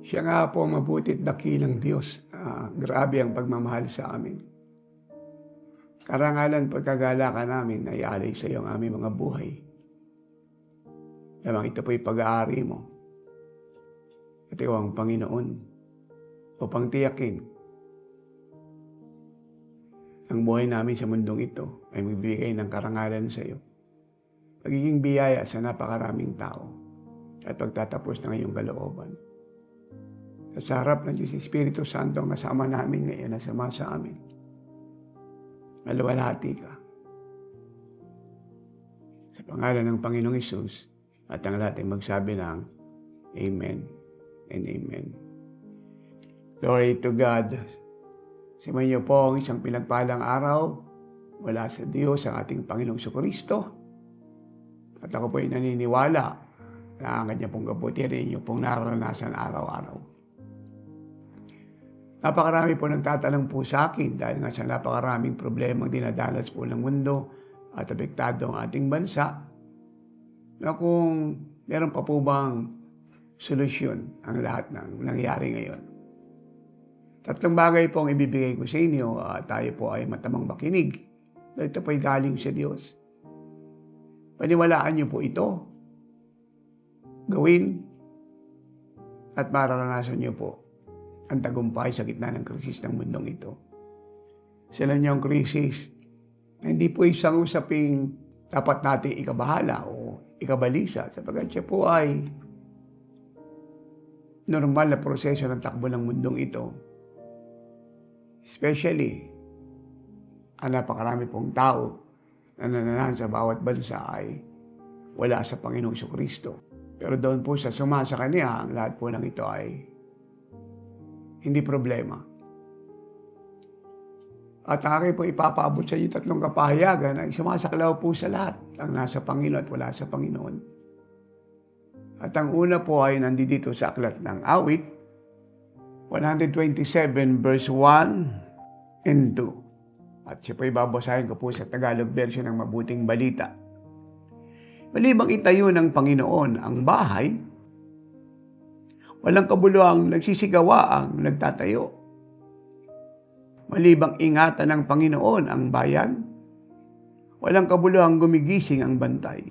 Siya nga po ang mabuti at dakilang Diyos. Grabe ang pagmamahal sa amin. Karangalan pagkagalakan namin ay alay sa iyo ang aming mga buhay. Lamang ito po'y pag-aari mo. Ito ang Panginoon upang tiyakin ang buhay namin sa mundong ito ay magbibigay ng karangalan sa iyo. Pagiging biyaya sa napakaraming tao at pagtatapos ng iyong kalooban. At sa harap ng Diyos Espiritu Santo ang kasama namin ngayon na sama sa amin. Maluwalhati ka. Sa pangalan ng Panginoong Hesus at ang lahat ay magsabi ng Amen and Amen. Glory to God. Simayin niyo po ang isang pinagpalang araw mula sa Diyos ang ating Panginoong Jesucristo. At ako po ay naniniwala na ang kanya pong kabutihan ninyo pong naranasan araw-araw. Napakarami po nagtatanong po sa akin dahil nga sa napakaraming problemang dinadalas po ng mundo at apektado ang ating bansa na kung meron pa po bang solusyon ang lahat ng nangyari ngayon. Tatlong bagay po ang ibibigay ko sa inyo at tayo po ay matamang makinig dahil ito po ay galing sa Diyos. Paniwalaan niyo po ito. Gawin at mararanasan niyo po ang tagumpay sa gitna ng krisis ng mundong ito. Sila niyong krisis na hindi po isang usaping dapat natin ikabahala o ikabalisa sapagkat siya po ay normal na proseso ng takbo ng mundong ito. Especially, ang napakarami pong tao na nananahan sa bawat bansa ay wala sa Panginoong Jesucristo. Pero doon po sa suma sa Kanya, ang lahat po ng ito ay hindi problema. At ang aking po ipapaabot sa inyo tatlong kapahayagan ay sumasaklaw po sa lahat ang nasa Panginoon at wala sa Panginoon. At ang una po ay nandito sa aklat ng Awit, 127 verse 1 and 2. At siya po ibabasahin ko po sa Tagalog version ng Mabuting Balita. Malibang itayo ng Panginoon ang bahay, walang kabuluhang nagsisigawaang nagtatayo. Malibang ingatan ng Panginoon ang bayan, walang kabuluhang gumigising ang bantay.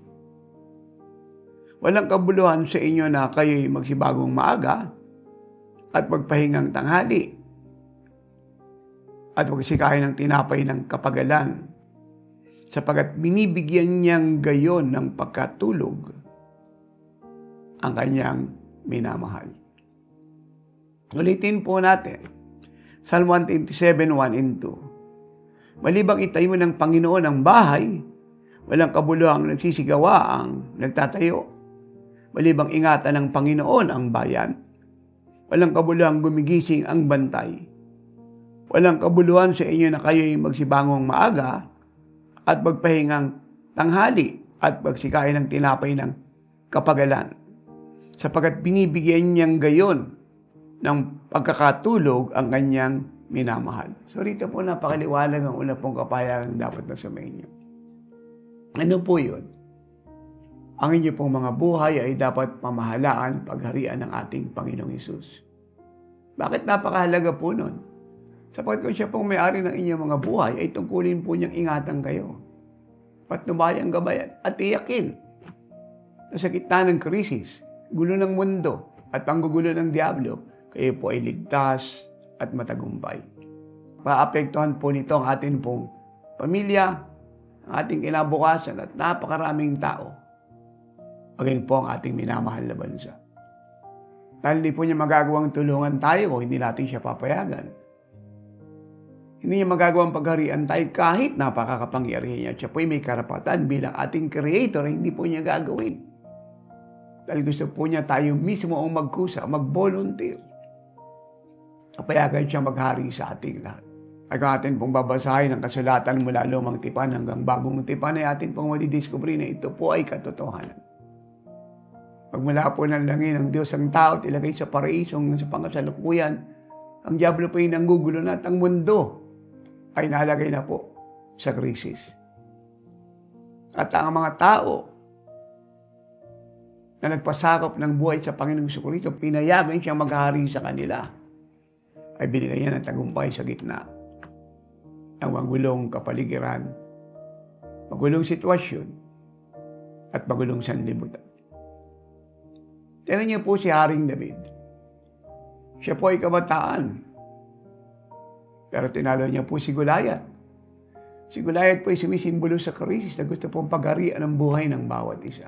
Walang kabuluhan sa inyo na kayo'y magsibagong maaga at magpahingang tanghali at magsikain ng tinapay ng kapagalan sapagkat binibigyan niyang gayon ng pagkatulog ang kanyang minamahal. Ulitin po natin. Psalm 127, 1 and 2. Malibang itayo ng Panginoon ang bahay, walang kabuluhang nagsisigawa ang nagtatayo. Malibang ingatan ng Panginoon ang bayan, walang kabuluhang gumigising ang bantay. Walang kabuluhan sa inyo na kayo'y magsibangong maaga at magpahingang tanghali at magsikain ng tinapay ng kapagalan. Sapagkat binibigyan niyang gayon ng pagkakatulog ang kanyang minamahal. So rito po napakaliwalag ang una pong kapahayagan dapat na sumayin niyo. Ano po yun? Ang inyo pong mga buhay ay dapat pamahalaan pagharian ng ating Panginoong Hesus. Bakit napakahalaga po nun? Sapagkat kung siya pong may-ari ng inyong mga buhay, ay tungkulin po niyang ingatan kayo. Patnubayang gabayan at iyakin na sa gitna ng krisis, gulo ng mundo at panggugulo ng Diablo, kayo po ay ligtas at matagumpay. Maapektuhan po nito ang ating pong pamilya, ang ating kinabukasan at napakaraming tao. Maging po ang ating minamahal na bansa. Dahil hindi po niya magagawang tulungan tayo kung hindi natin siya papayagan. Hindi niya magagawang pagharian tayo kahit napakakapangyarihan niya. Siya po ay may karapatan bilang ating creator, hindi po niya gagawin. Dahil gusto po niya tayo mismo ang magkusa, mag-volunteer. Kapayagan siya maghari sa ating lahat. Ay atin pong babasahin ang kasulatan mula lumang tipan hanggang bagong tipan ay atin pong madidiscovery na ito po ay katotohanan. Pagmula po ng langin ng Diyos ang tao, ilagay sa paraisong sa pangasalukuyan, ang Diablo po ay nanggugulo na at ang mundo ay nalagay na po sa krisis. At ang mga tao na nagpasakop ng buhay sa Panginoong Jesucristo, pinayagan siyang maghari sa kanila, ay binigyan niya ng tagumpay sa gitna ng magulong kapaligiran, magulong sitwasyon, at magulong sanlibutan. Tingnan niyo po si Haring David. Siya po ay kabataan, pero tinalo niya po si Goliath. Si Goliath po ay sumisimbolo sa krisis na gusto pong pagharian ang buhay ng bawat isa.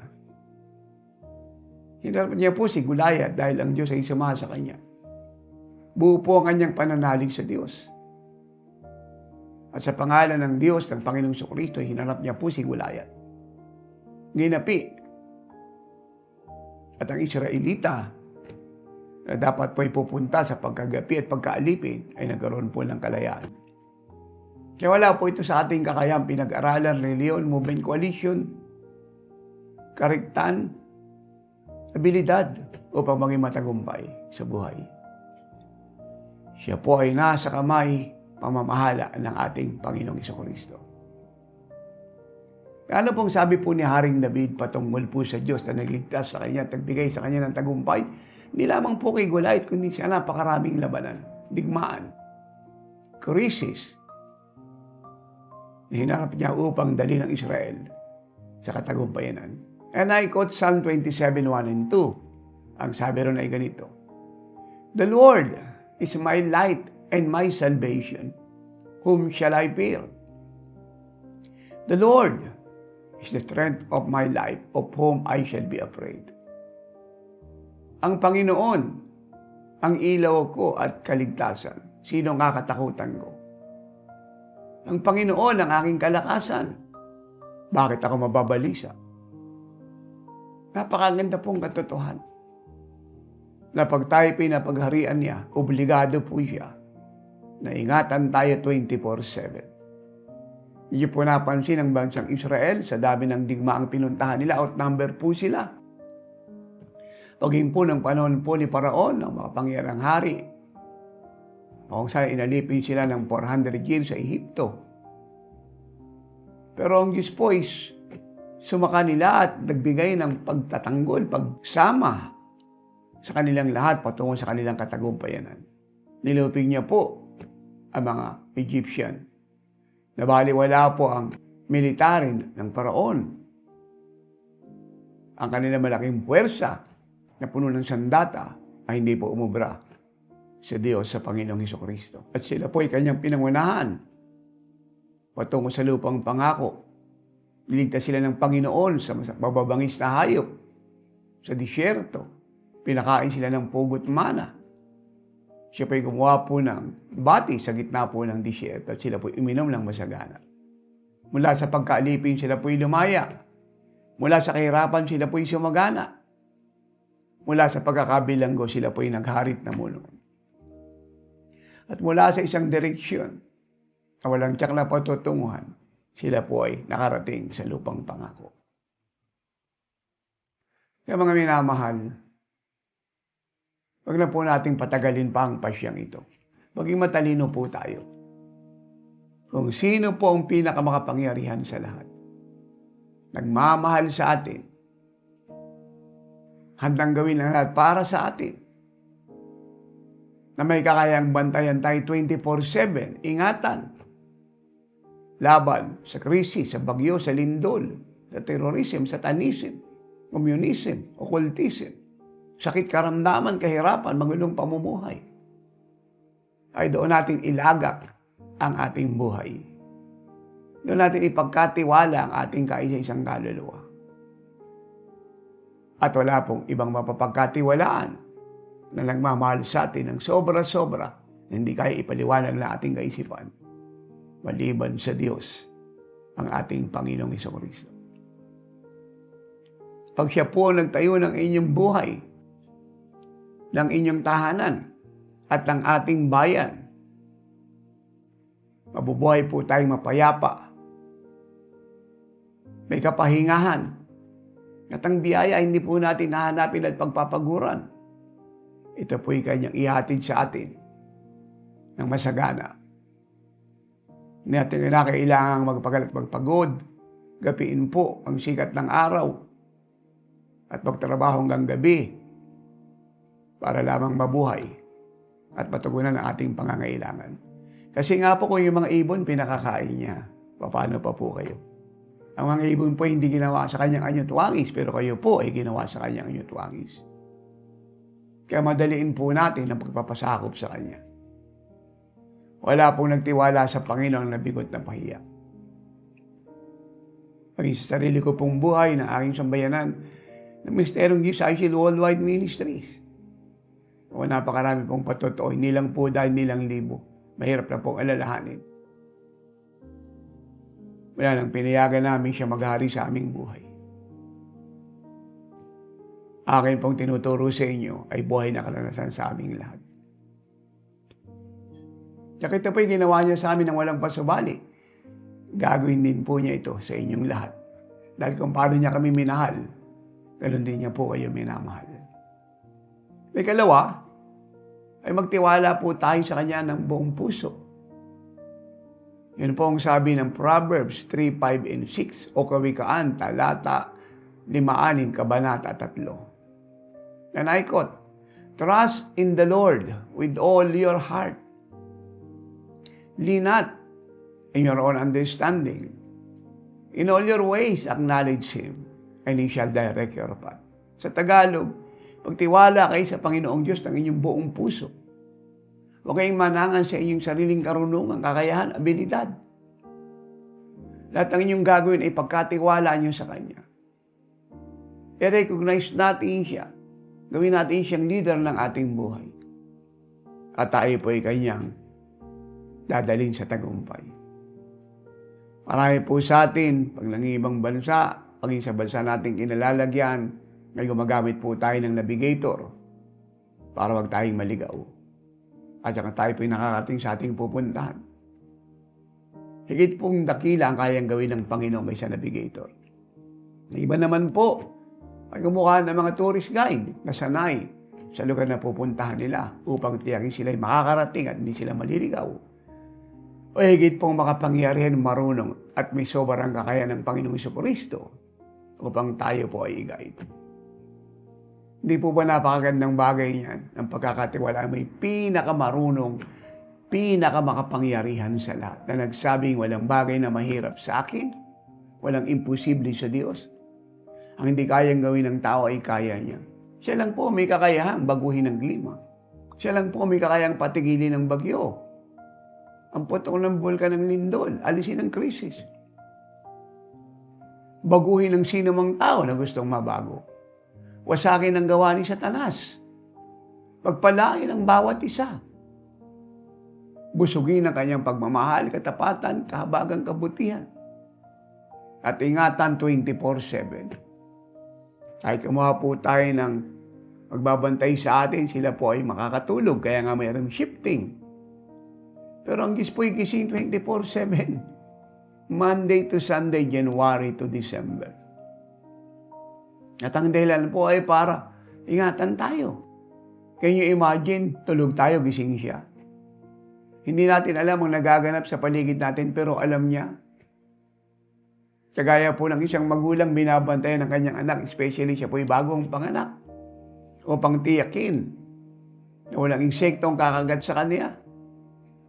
Hinarap niya po si Goliath dahil ang Diyos ay sumasa sa kanya. Buo po ang kanyang pananalig sa Diyos. At sa pangalan ng Diyos, ng Panginoong Jesucristo, hinarap niya po si Goliath. Ginapi. At ang Israelita na dapat po ay pupunta sa pagkagapi at pagkaalipin ay nagkaroon po ng kalayaan. Kaya wala po ito sa ating kakayang pinag-aralan, reliyon, movement, coalition, kariktan, abilidad upang maging matagumpay sa buhay. Siya po ay nasa kamay pamamahala ng ating Panginoong Jesucristo. Ano pong sabi po ni Haring David patungkol po sa Diyos na nagligtas sa kanya at nagbigay sa kanya ng tagumpay? Hindi lamang po kay Goliath, kundi siya napakaraming labanan, digmaan, krisis, na hinarap niya upang dali ng Israel sa katagumpayanan. And I quote Psalm 27:1 and 2. Ang sabi ron ay ganito, "The Lord is my light and my salvation. Whom shall I fear? The Lord is the strength of my life, of whom I shall be afraid." Ang Panginoon, ang ilaw ko at kaligtasan. Sino ang kakatakutan ko? Ang Panginoon ang aking kalakasan. Bakit ako mababalisa? Napakaganda pong katotohanan na pag tayo pinapagharian niya, obligado po siya na ingatan tayo 24/7. Hindi po napansin ang bansang Israel sa dami ng digmaang pinuntahan nila, outnumber po sila. Paging po ng panahon po ni Paraon, ang makapangyarang hari, kung saan inalipin sila ng 400 years sa Ehipto. Pero ang Diyos po is sumaka nila at nagbigay ng pagtatanggol, pagsama sa kanilang lahat patungo sa kanilang katagumpayanan. Nilupig niya po ang mga Egyptian. Nabaliwala po ang militarin ng Paraon. Ang kanilang malaking puwersa na puno ng sandata ay hindi po umubra sa Diyos, sa Panginoong Jesucristo. At sila po ay kanyang pinangunahan patungo sa lupang pangako. Niligtas sila ng Panginoon sa mababangis na hayop sa disyerto. Pinakain sila ng pugot mana. Siya po'y gumawa po ng bati sa gitna po ng disyerto at sila po'y uminom ng masagana. Mula sa pagkaalipin sila po'y lumaya. Mula sa kahirapan sila po'y sumagana. Mula sa pagkakabilanggo sila po'y nagharit na muno. At mula sa isang direksyon na walang tiyak na patutunguhan, sila po ay nakarating sa lupang pangako. Kaya mga minamahal, wag na po nating patagalin pa ang pasyang ito. Maging matalino po tayo. Kung sino po ang pinakamakapangyarihan sa lahat, nagmamahal sa atin, handang gawin ang lahat para sa atin, na may kakayang bantayan tayo 24/7, ingatan, laban sa krisis, sa bagyo, sa lindol, sa terrorism, satanism, communism, occultism, sakit, karamdaman, kahirapan, magulong pamumuhay. Ay doon natin ilagak ang ating buhay. Doon natin ipagkatiwala ang ating kaisa-isang kaluluwa. At wala pong ibang mapapagkatiwalaan na nagmamahal sa atin ng sobra-sobra na hindi kaya ipaliwanag na ating kaisipan, maliban sa Diyos, ang ating Panginoong Jesucristo. Pag siya po nagtayo ng inyong buhay, ng inyong tahanan, at ng ating bayan, mabubuhay po tayong mapayapa, may kapahingahan, at ang biyaya hindi po natin hahanapin at pagpapaguran. Ito po'y kanyang ihatid sa atin ng masagana. Hindi natin kailangang magpagod, gapiin po ang sikat ng araw at magtrabaho hanggang gabi para lamang mabuhay at matugunan ang ating pangangailangan. Kasi nga po kung yung mga ibon pinakakain niya, paano pa po kayo? Ang mga ibon po hindi ginawa sa kanyang anyot wangis, pero kayo po ay ginawa sa kanyang anyot wangis. Kaya madaliin po natin ang pagpapasakop sa kanya. Wala pong nagtiwala sa Panginoon na bigot na pahiya. Paging sa sarili ko pong buhay ng aking sambayanan ng Ministerong Gift sa ICL Worldwide Ministries. O napakarami pong patotoo, hindi lang po dahil nilang libo. Mahirap na pong alalahanin. Wala nang pinayagan namin siya maghari sa aming buhay. Akin pong tinuturo sa inyo ay buhay na karanasan sa aming lahat. Tsaka ito po yung ginawa niya sa amin ng walang pasubali. Gagawin din po niya ito sa inyong lahat. Dahil kung paano niya kami minahal, ganoon din niya po kayo minamahal. Ikalawa, ay magtiwala po tayo sa Kanya ng buong puso. Yun po ang sabi ng Proverbs 3, 5, and 6 o Kawikaan, talata 5-6, kabanata 3. And I quote, "Trust in the Lord with all your heart. Lean not in your own understanding. In all your ways acknowledge Him, and He shall direct your path." Sa Tagalog, pagtiwala kayo sa Panginoong Diyos ng inyong buong puso. Huwag kayong manangan sa inyong sariling karunungan, kakayahan, abilidad. Lahat ng inyong gagawin ay pagkatiwalaan niyo sa Kanya. I-recognize natin siya. Gawin natin siyang leader ng ating buhay. At tayo po ay Kanyang dadalhin sa tagumpay. Marami po sa atin, pag nangibang bansa, paging sa bansa natin kinalalagyan, may gumagamit po tayo ng navigator para wag tayong maligaw. At saka tayo po ay nakakarating sa ating pupuntahan. Higit pong dakila ang kayang gawin ng Panginoon kaysa navigator. Iba naman po, ay kumukha ng mga tourist guide na sanay sa lugar na pupuntahan nila upang tiyakin sila ay makakarating at hindi sila maliligaw. O higit pong makapangyarihan, marunong at may sobrang kakayahan ng Panginoong Jesucristo upang tayo po ay i-guide. Hindi po ba napakagandang bagay niyan ang pagkakatiwala may pinakamarunong, pinakamakapangyarihan sa lahat na nagsabing walang bagay na mahirap sa akin, walang imposible sa Diyos. Ang hindi kayang gawin ng tao ay kaya niya. Siya lang po may kakayahang baguhin ng klima. Siya lang po may kakayang patigilin ng bagyo. Ang putok ng bulkan ng lindol, alisin ang krisis. Baguhin ng sino mang tao na gustong mabago. Wasakin ang gawa ni Satanas. Pagpalain ang bawat isa. Busugin ang kanyang pagmamahal, katapatan, kahabagang kabutihan. At ingatan 24/7. Kahit kumuha po tayo ng magbabantay sa atin, sila po ay makakatulog. Kaya nga mayroong shifting. Pero ang Diyos po ay gising 24/7. Monday to Sunday, January to December. At ang dahilan po ay para ingatan tayo. Can you imagine, tulog tayo, gising siya. Hindi natin alam ang nagaganap sa paligid natin, pero alam niya. Kagaya po ng isang magulang binabantayan ng kanyang anak, especially siya po ay bagong panganak, upang tiyakin na walang insektong kakagat sa kanya.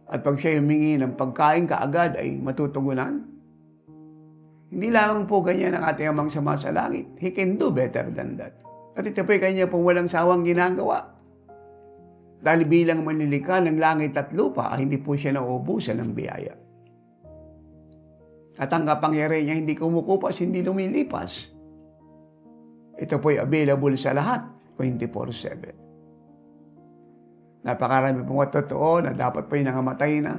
At pag siya humingi ng pagkain kaagad ay matutugunan. Hindi lamang po ganyan ang ating amang sama sa langit. He can do better than that. At ito po ay kanya pong walang sawang ginagawa. Dahil bilang manlilikha ng langit at lupa, hindi po siya nauubusan ng biyaya. At ang kapangyarihan niya hindi kumukupas, hindi lumilipas. Ito po ay available sa lahat, 24/7. Napakarami pong totoo na dapat po ay nangamatay na.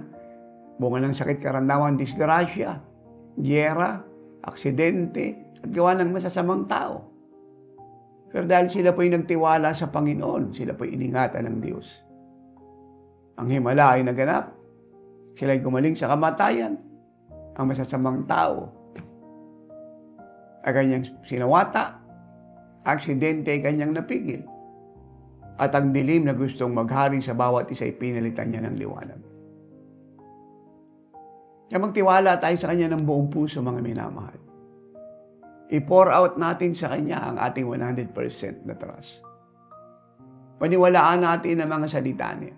Bunga ng sakit, karamdaman, disgrasya, giyera, aksidente, at gawa ng masasamang tao. Pero dahil sila po ay nagtiwala sa Panginoon, sila po ay iningatan ng Diyos. Ang himala ay naganap. Sila ay gumaling sa kamatayan. Ang masasamang tao ay kanyang sinawata. Aksidente ay kanyang napigil. At ang dilim na gustong maghari sa bawat isa ay pinalitan niya ng liwanag. Kaya magtiwala tayo sa Kanya ng buong puso, mga minamahal. I-pour out natin sa Kanya ang ating 100% na trust. Paniwalaan natin ang mga salita niya.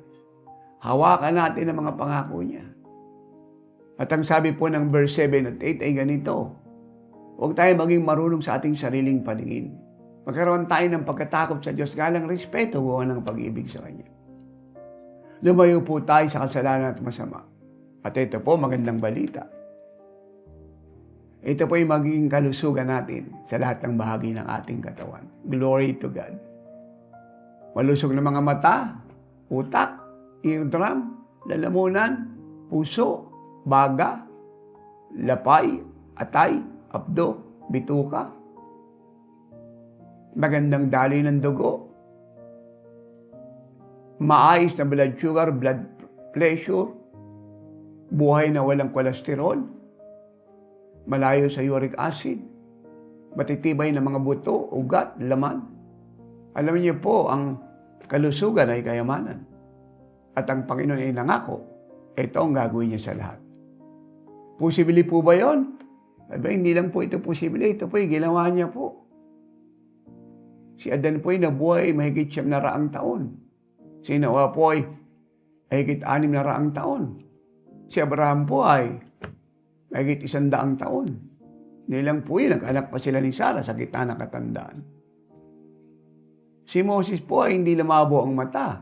Hawakan natin ang mga pangako niya. At ang sabi po ng verse 7 at 8 ay ganito, huwag tayo maging marunong sa ating sariling paningin. Magkaroon tayo ng pagkatakot sa Diyos, galang respeto, buwan ng pag-ibig sa Kanya. Lumayo po tayo sa kasalanan at masama. At ito po, magandang balita. Ito po ay magiging kalusugan natin sa lahat ng bahagi ng ating katawan. Glory to God. Malusog na mga mata, utak, eardrum, lalamunan, puso, baga, lapay, atay, abdo, bituka. Magandang daloy ng dugo. Maayos na blood sugar, blood pressure, buhay na walang kolesterol, malayo sa uric acid, matitibay na mga buto, ugat, laman. Alam niyo po, ang kalusugan ay kayamanan. At ang Panginoon ay nangako, ito ang gagawin niya sa lahat. Posible po ba yun? Hindi lang po ito posible, ito po ay ginawa niya po. Si Adan po ay nabuhay mahigit 700 taon. Si Noah po ay mahigit 600 taon. Si Abraham po ay mahigit 100 taon. Hindi lang po yun, nag-anak pa sila ni Sarah sa gitna ng katandaan. Si Moses po ay hindi lumabo ang mata.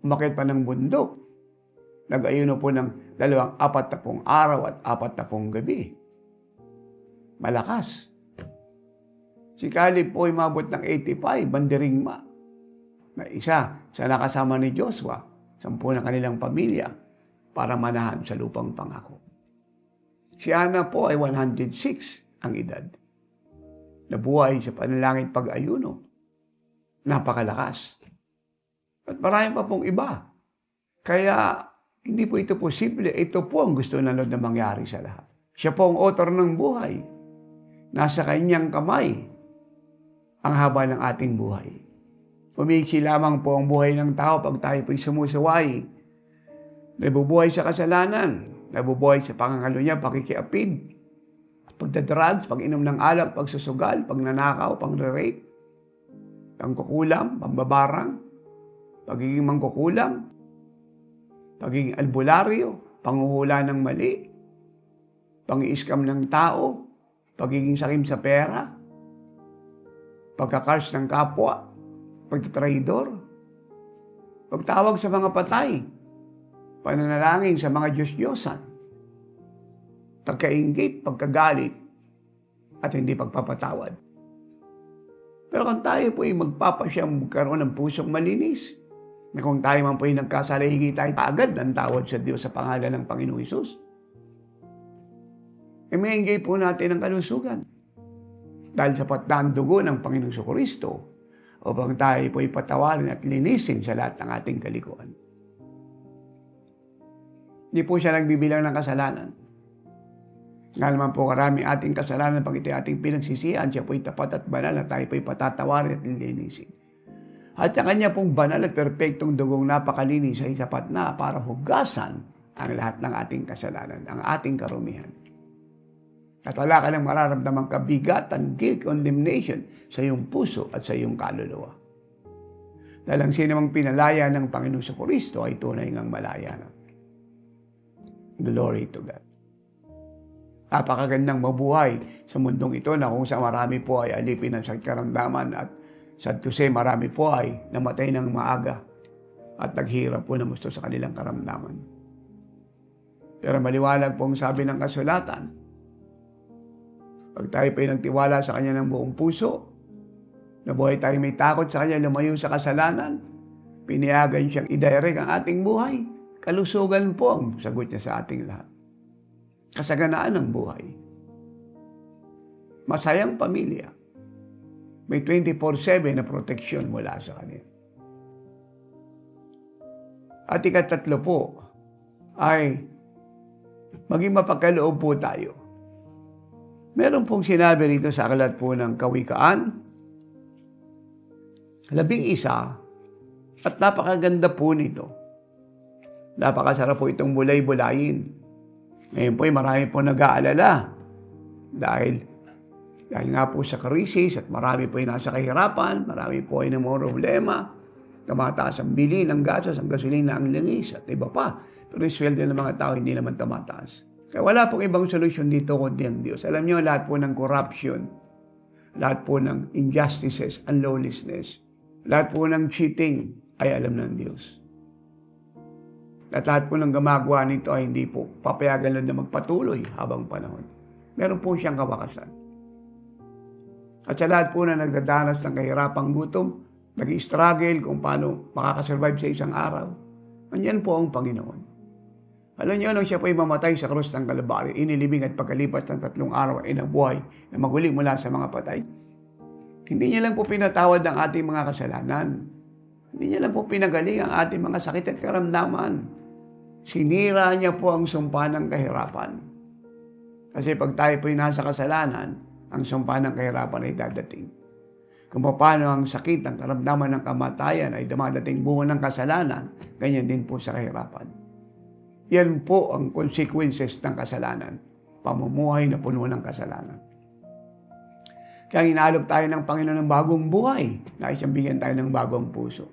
Umakyat pa ng bundok. Nag-ayuno po ng 40 araw at 40 gabi. Malakas. Si Caleb po ay mabot ng 85, bandiringma. Na isa sa nakasama ni Joshua, 10 ng kanilang pamilya para manahan sa lupang pangako. Si Ana po ay 106 ang edad. Nabuhay sa panalangin pag-ayuno. Napakalakas. At marami pa pong iba. Kaya hindi po ito posible. Ito po ang gusto ng Lord na mangyari sa lahat. Siya po ang author ng buhay. Nasa kanyang kamay ang haba ng ating buhay. Umiksi lamang po ang buhay ng tao pag tayo po'y sumusuway. Nabubuhay sa kasalanan, nabubuhay sa pangangalo niya, pakikiapid, pagdadrugs, pag-inom ng alak, pagsusugal, pagnanakaw, pang-rape, pangkukulam, pambabarang, pagiging mangkukulam, pagiging albularyo, panghuhula ng mali, pang-iiskam ng tao, pagiging sakim sa pera, pagkakars ng kapwa, pagtatraidor, pagtawag sa mga patay, pananalangin sa mga Diyos-Diyosan, pagkainggit, pagkagalit, at hindi pagpapatawad. Pero kung tayo po ay magpapasyang magkaroon ng pusong malinis, na kung tayo man po ay nagkasala, higi tayo agad ng tawad sa Diyos sa pangalan ng Panginoong Hesus, i-enjoy po natin ang kalusugan. Dahil sapat na ang dugo ng Panginoong Jesucristo upang tayo po ipatawarin at linisin sa lahat ng ating kalikuan. Hindi po siya nagbibilang ng kasalanan. Nga naman po karami ating kasalanan pag ito ating pinagsisihan, siya po'y tapat at banal na tayo po'y patatawarin at lilinisin. At sa kanya pong banal at perpektong dugong napakalinis ay sapat na para hugasan ang lahat ng ating kasalanan, ang ating karumihan. At wala ka nang mararamdamang kabigatan, guilt, condemnation sa iyong puso at sa iyong kaluluwa. Dahil ang sinamang pinalaya ng Panginoong Jesucristo ay tunay ngang malaya na. Glory to God. Napakagandang mabuhay sa mundong ito na kung saan marami po ay alipin ng sakit karamdaman at sad to say marami po ay namatay ng maaga at naghirap po na gusto sa kanilang karamdaman. Pero maliwanag pong sabi ng kasulatan, pag tayo pa nagtiwala sa Kanya ng buong puso, nabuhay tayo may takot sa Kanya, lumayo sa kasalanan, pinayagan siyang i-direct ang ating buhay, kalusugan po ang sagot niya sa ating lahat. Kasaganaan ng buhay. Masayang pamilya. May 24/7 na proteksyon mula sa Kanya. At ikatatlo po ay maging mapagkaloob po tayo. Meron pong sinabi rito sa aklat po ng Kawikaan, 11, at napakaganda po nito. Napakasarap po itong bulay-bulayin. Ngayon po ay marami po nag-aalala dahil Dahil nga po sa krisis at marami po ay nasa kahirapan, marami po ay mga problema, tumataas ang bili ng gastos, ang gasolina, ang langis at iba pa. Pero yung sweldo ng mga tao hindi naman tumataas. Kaya wala pong ibang solusyon dito kundi ang Diyos. Alam niyo, lahat po ng corruption, lahat po ng injustices and lawlessness, lahat po ng cheating ay alam ng Diyos. At lahat po ng gumagawa nito ay hindi po papayagan lang na magpatuloy habang panahon. Meron po siyang kawakasan. At sa lahat po na nagdadanas ng kahirapang gutom, nag-struggle kung paano makakasurvive sa isang araw, andyan po ang Panginoon. Alam niyo, nung siya po ay mamatay sa krus ng Kalbaryo, inilibing at pagkalipas ng 3 araw ay nabuhay na maguling mula sa mga patay. Hindi niya lang po pinatawad ang ating mga kasalanan. Hindi niya lang po pinagaling ang ating mga sakit at karamdaman. Sinira niya po ang sumpa ng kahirapan. Kasi pag tayo po ay nasa kasalanan, ang sumpa ng kahirapan ay dadating. Kung paano ang sakit, ang karamdaman ng kamatayan ay dumadating bunga ng kasalanan, ganyan din po sa kahirapan. Yan po ang consequences ng kasalanan. Pamumuhay na puno ng kasalanan. Kaya inaalok tayo ng Panginoon ng bagong buhay. Nais siyang bigyan tayo ng bagong puso.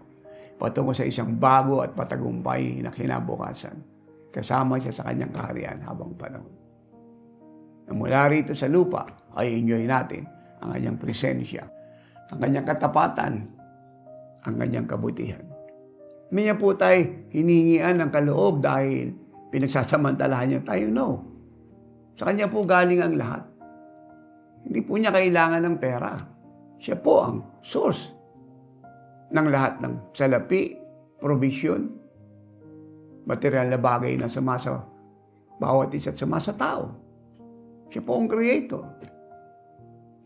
Patungo sa isang bago at patagumpay na kinabukasan. Kasama siya sa kanyang kaharian habang panahon. Na mula rito sa lupa ay enjoy natin ang kanyang presensya, ang kanyang katapatan, ang kanyang kabutihan. Hindi niya po tayo hinihingian ng kaloob dahil pinagsasamantalahan niya tayo. No. Sa kanya po galing ang lahat. Hindi po niya kailangan ng pera. Siya po ang source ng lahat ng salapi, provision, material na bagay na sumasa bawat isa't sumasa tao. Siya po ang creator.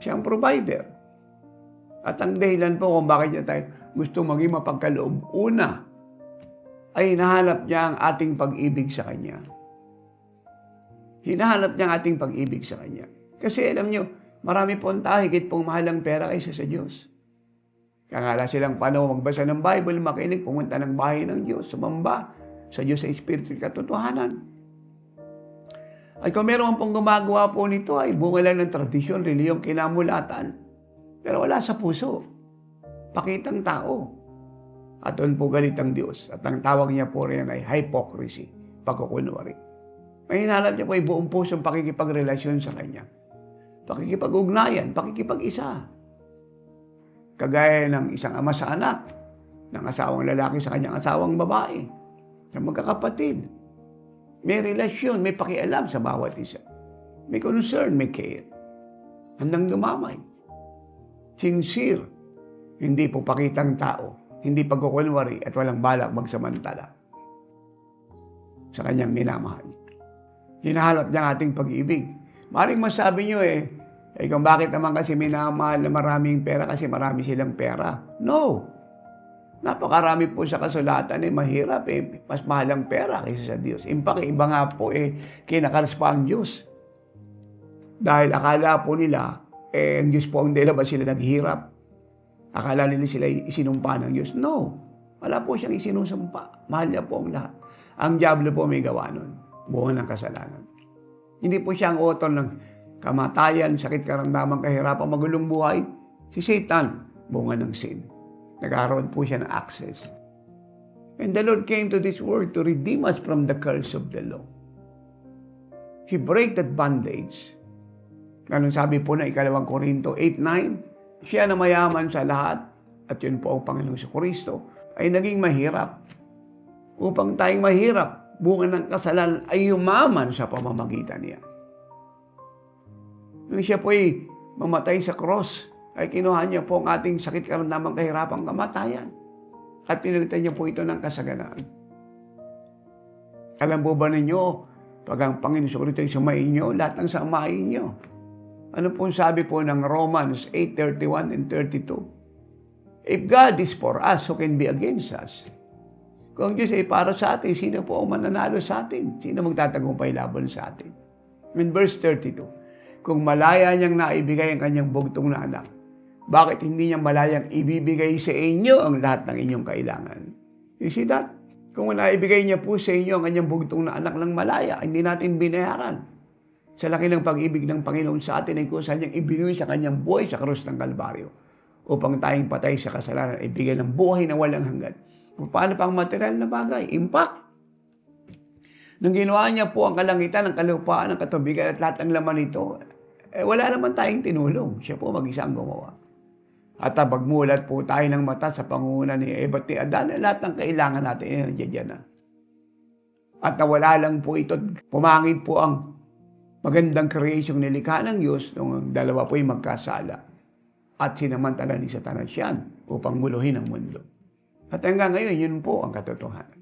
Siya ang provider. At ang dahilan po kung bakit niya tayo gusto maging mapagkaloob, una, ay hinahanap niya ang ating pag-ibig sa Kanya. Hinahanap niya ang ating pag-ibig sa Kanya. Kasi alam niyo, marami po ang tao, higit pong mahal ang pera kaysa sa Diyos. Kaya nga silang panahon magbasa ng Bible, makinig, pumunta ng bahay ng Diyos, sumamba sa Diyos sa Espiritu at katotohanan. Ay kung meron pong gumagawa po nito ay bunga lang ng tradisyon, reliyong kinamulatan. Pero wala sa puso. Pakitang tao. At doon po galit ang Diyos. At ang tawag niya po rin ay hypocrisy, pagkukunwari. May hinahanap niya po ay buong pusong pakikipagrelasyon sa Kanya. Pakikipag-ugnayan, pakikipag-isa. Kagaya ng isang ama sa anak, ng asawang lalaki sa kanyang asawang babae, ng magkakapatid. May relasyon, may pakialam sa bawat isa. May concern, may care. Handang dumamay. Sincere. Hindi po pakitang tao. Hindi pagkukunwari at walang balak magsamantala sa kanyang minamahal. Hinahanap niya ang ating pag-ibig. Maring masabi niyo kung bakit naman kasi minamahal na maraming pera kasi marami silang pera. No. Napakarami po sa kasulatan mahirap mas mahal ang pera kaysa sa Diyos. Iba nga po kinakaras pa ang Diyos. Dahil akala po nila ang Diyos po ang dela ba sila naghihirap? Akala nila sila isinumpa ng Diyos. No. Wala po siyang isinusumpa. Mahal niya po ang lahat. Ang diablo po may gawa nun. Bunga ng kasalanan. Hindi po siya ang author ng kamatayan, sakit, karamdaman, kahirapan, magulong buhay. Si Satan, bunga ng sin. Nagkaroon po siya ng access. And the Lord came to this world to redeem us from the curse of the law. He break that bondage. Ganun sabi po na 2 Korinto 8:9, siya na mayaman sa lahat, at yun po ang Panginoong Kristo, ay naging mahirap. Upang tayong mahirap, bunga ng kasalanan ay yumaman sa pamamagitan niya. Nung siya po ay mamatay sa cross, ay kinuha niya po ang ating sakit, karamdaman, kahirapan, kamatayan. At pinalitan niya po ito ng kasaganaan. Alam po ba ninyo, pag ang Panginoong Kristo ay sumayin niyo, lahat ng samayin niyo. Ano pong sabi po ng Romans 8:31 and 32? If God is for us, who can be against us? Kung Diyos ay para sa atin, sino po ang mananalo sa atin? Sino magtatagumpay laban sa atin? In verse 32, kung malaya niyang naibigay ang kanyang bugtong na anak, bakit hindi niya malayang ibibigay sa inyo ang lahat ng inyong kailangan? You see that? Kung naibigay niya po sa inyo ang kanyang bugtong na anak ng malaya, hindi natin binayaran. sa laki ng pag-ibig ng Panginoon sa atin ay kung saan niyang ibinuhay sa kanyang buhay sa krus ng Kalbaryo upang tayong patay sa kasalanan ay bigyan ng buhay na walang hanggan. Paano pang material na bagay? Impact. Nung ginawa niya po ang kalangitan, ang kalupaan, ang katubigan at lahat ng laman nito, wala naman tayong tinulong. Siya po mag-isa ang gumawa. At magmulat po tayo ng mata sa pangunguna ni Eva at ni Adan, lahat ng kailangan natin ay nandiyan na. At nawala lang po ito, pumangit po ang magandang creation nilikha ng Diyos nung ang dalawa po ay magkasala. At sinamantala ni Satanas yan upang muluhin ang mundo. At hanggang ngayon, yun po ang katotohanan.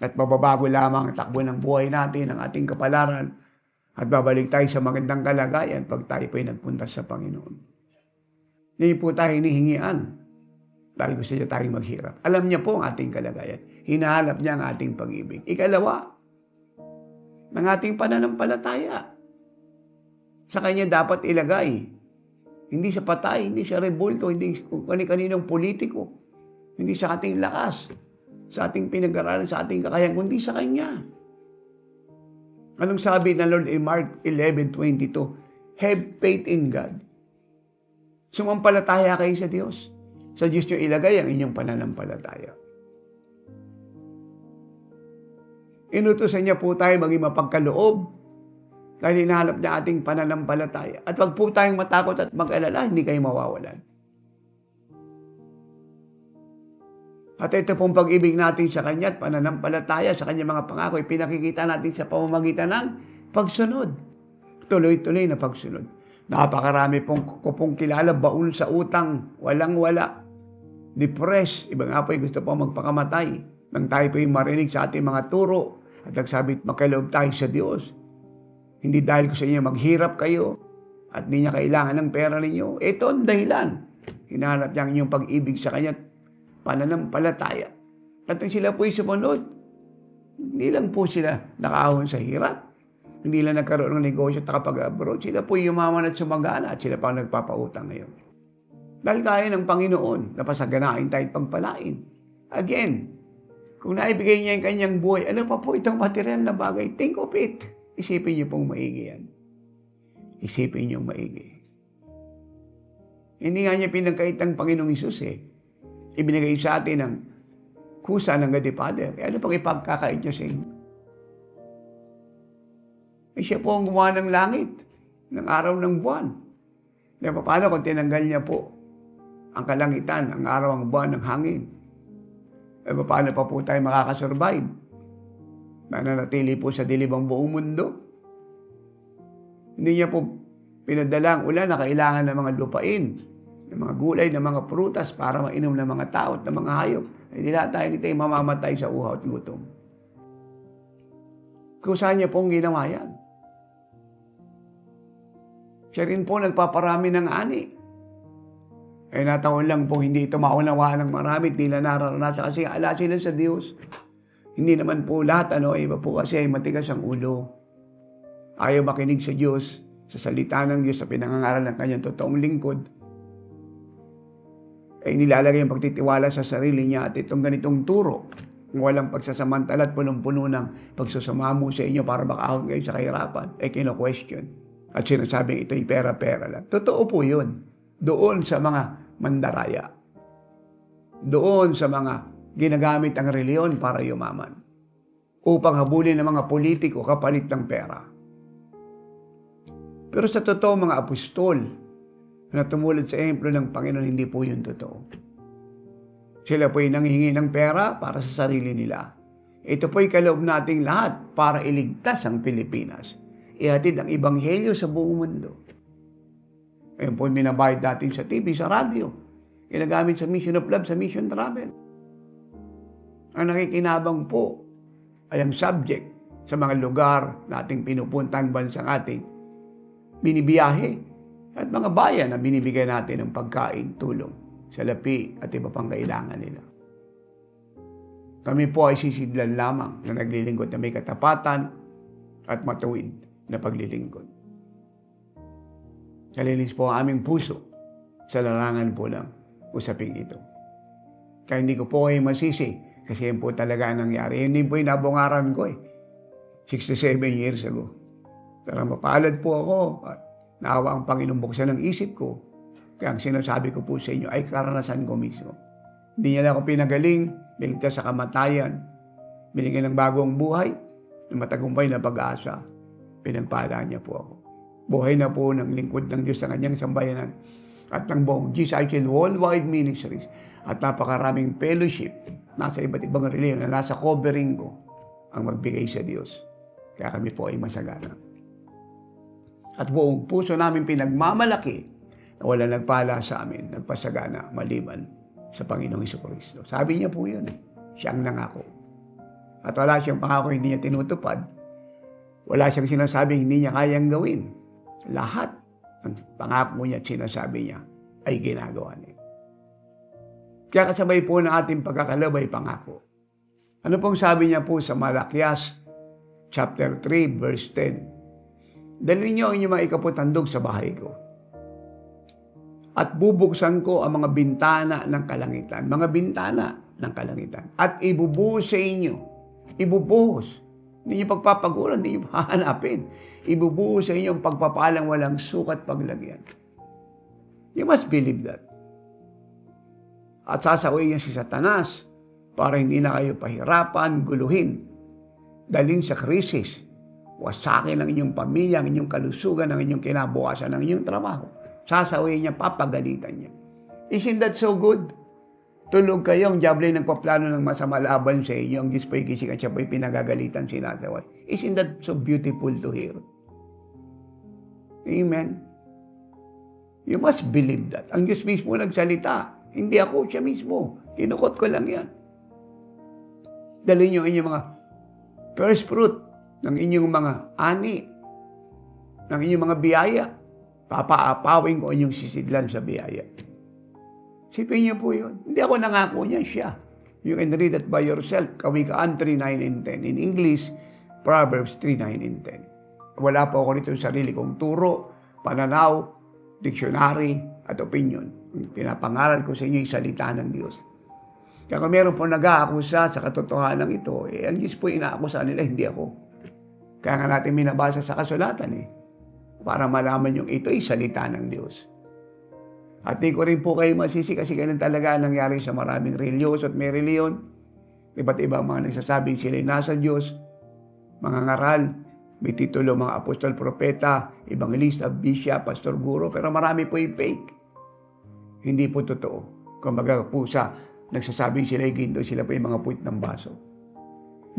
At mababago lamang ang takbo ng buhay natin, ang ating kapalaran, at babalik tayo sa magandang kalagayan pag tayo po ay nagpunta sa Panginoon. Hindi po tayo hinihingian dahil gusto niya tayong maghirap. Alam niya po ang ating kalagayan. Hinahanap niya ang ating pag-ibig. Ikalawa, ng ating pananampalataya. Sa Kanya dapat ilagay. Hindi sa patay, hindi sa rebulto, hindi kani-kaninong politiko, hindi sa ating lakas, sa ating pinag-aralan, sa ating kakayahan, kundi sa Kanya. Anong sabi ng Lord in Mark 11:22? Have faith in God. Sumampalataya kayo sa Diyos. Sa Diyos nyo ilagay ang inyong pananampalataya. Inutusan niya po tayo maging mapagkaloob dahil hinahanap niya ating pananampalataya. At wag po tayong matakot at mag-alala, hindi kayo mawawalan. At ito pong pag-ibig natin sa Kanya at pananampalataya sa Kanyang mga pangako ay pinakikita natin sa pamamagitan ng pagsunod. Tuloy-tuloy na pagsunod. Napakarami pong kilala, baul sa utang, walang-wala, depressed, iba nga po ay gusto po magpakamatay. Nang tayo po yung marinig sa ating mga turo at nagsabi, makaloob tayo sa Diyos. Hindi dahil ko sa inyo maghirap kayo at hindi niya kailangan ng pera ninyo. Ito ang dahilan. Hinahanap niya ang inyong pag-ibig sa Kanya at pananampalataya. At nang sila po ay sumunod, hindi lang po sila nakahon sa hirap. Hindi lang nagkaroon ng negosyo at nakapag-abroad. Sila po yumaman at sumagana at sila pa nagpapautang ngayon. Dahil kaya ng Panginoon na pasaganain tayo at pagpalain. Again, kung naibigay niya yung kanyang buhay, ano pa po itong material na bagay? Think of it. Isipin niyo pong maigi yan. Isipin niyo maigi. Hindi nga niya pinagkait ang Panginoong Isus Ibinigay sa atin ang kusa ng God the Father. Ano pang ipagkakait niya sa inyo? Siya po ang gumawa ng langit, ng araw ng buwan. Kaya paano kung tinanggal niya po ang kalangitan, ang araw, ang buwan, ng hangin? Paano pa po tayo makakasurvive? Nananatili po sa dilim ang buong mundo. Hindi niya po pinadala ang ulan na kailangan ng mga lupain, ng mga gulay, ng mga prutas para mainom ng mga tao at ng mga hayop. Hindi lahat tayo nito ay mamamatay sa uhaw at gutom. Kung saan niya pong ginawa yan? Siya rin po nagpaparami ng ani. Nataon lang po hindi ito maunawaan ng marami, tila nararanasan kasi ala sila sa Diyos. Hindi naman po lahat, iba po kasi ay matigas ang ulo. Ayaw makinig sa Diyos, sa salita ng Diyos, sa pinangangaral ng kanyang totoong lingkod. Nilalagay ang pagtitiwala sa sarili niya at itong ganitong turo. Walang pagsasamantala at punong-puno ng pagsusumamo sa inyo para makaahon kayo sa kahirapan, kino-question. At sinasabing ito'y pera-pera lang. Totoo po yun. Doon sa mga mandaraya. Doon sa mga ginagamit ang reliyon para yumaman. Upang habulin ng mga politiko kapalit ng pera. Pero sa totoo mga apostol na tumulad sa ehemplo ng Panginoon, hindi po yun totoo. Sila po'y nanghihingi ng pera para sa sarili nila. Ito po'y kaloob nating lahat para iligtas ang Pilipinas. Ihatid ang ebanghelyo sa buong mundo. Ayun po minabayad natin sa TV, sa radyo. Ginagamit sa Mission of Love, sa Mission Travel. Ang nakikinabang po ay ang subject sa mga lugar na ating pinupuntahan bansang ating binibiyahe at mga bayan na binibigyan natin ng pagkain, tulong, salapi at iba pang kailangan nila. Kami po ay sisidlan lamang na naglilingkod na may katapatan at matuwid na paglilingkod. Kalinis po ang aming puso sa larangan po ng usaping ito. Kaya hindi ko po kayo masisi kasi yun po talaga ang nangyari. Hindi po yung nabungaran ko 67 years ago. Pero mapalad po ako at naawa ang Panginoon buksan ng isip ko. Kaya ang sinasabi ko po sa inyo ay karanasan ko mismo. Hindi niya na ako pinagaling, niligtas sa kamatayan, binigyan ng bagong buhay, ng matagumpay na pag-asa. Pinagpala niya po ako. Buhay na po ng lingkod ng Diyos sa kanyang sambayanan at ng buong GCIL Worldwide Ministries at napakaraming fellowship nasa iba't ibang reliyon na nasa covering ko ang magbigay sa Diyos. Kaya kami po ay masagana. At buong puso namin pinagmamalaki na wala nagpala sa amin, nagpasagana maliban sa Panginoong Jesucristo. Sabi niya po yun. Siya ang nangako. At wala siyang pangako hindi niya tinutupad. Wala siyang sinasabing hindi niya kayang gawin. Lahat ng pangako niya at sinasabi niya ay ginagawa niya. Kaya kasabay po ng ating pagkakalabay pangako. Ano pong sabi niya po sa Malakias chapter 3 verse 10? Dalhin niyo ang inyong mga ikaputandog sa bahay ko. At bubuksan ko ang mga bintana ng kalangitan. Mga bintana ng kalangitan. At ibubuhos sa inyo. Ibubuhos. Hindi niyo pagpapaguran, hindi niyo hahanapin. Ibubuhos sa inyo ang pagpapalang walang sukat paglagyan. You must believe that. At sasaway niya si Satanas para hindi na kayo pahirapan, guluhin, dalhin sa krisis, wasakin ang inyong pamilya, ang inyong kalusugan, ang inyong kinabukasan, ang inyong trabaho. Sasaway niya, papagalitan niya. Isn't that so good? Tulog kayo, ang diablo ay nagpaplano ng masama laban sa inyo, ang Diyos po'y gising at siya po'y pinagagalitan, sinasaway. Isn't that so beautiful to hear? Amen? You must believe that. Ang Diyos mismo nagsalita. Hindi ako, siya mismo. Kinukot ko lang yan. Dalhin niyo inyong mga first fruit ng inyong mga ani, ng inyong mga biyaya. Papaapawin ko inyong sisidlan sa biyaya. Sipin niyo po yun. Hindi ako nangako niya, siya. You can read that by yourself. Kawikaan 3:9 and 10. In English, Proverbs 3:9 and 10. Wala po ako rito sa sarili kong turo, pananaw, dictionary, at opinion. Pinapangaral ko sa inyo yung salita ng Diyos. Kaya kung meron po nag-aakusa sa katotohanan ang ang Diyos po inaakusa nila, hindi ako. Kaya nga natin minabasa sa kasulatan para malaman yung ito ay salita ng Diyos. At di ko rin po kayo masisi kasi ganun talaga nangyari sa maraming reliyoso at may reliyon. Iba't ibang mga nagsasabing sila nasa Diyos, mga ngaral, may titulo mga apostol, propeta, evangelista, bishop, pastor, guro, pero marami po yung fake. Hindi po totoo. Kumbaga po nagsasabing sila yung ginto, sila po yung mga puwit ng baso.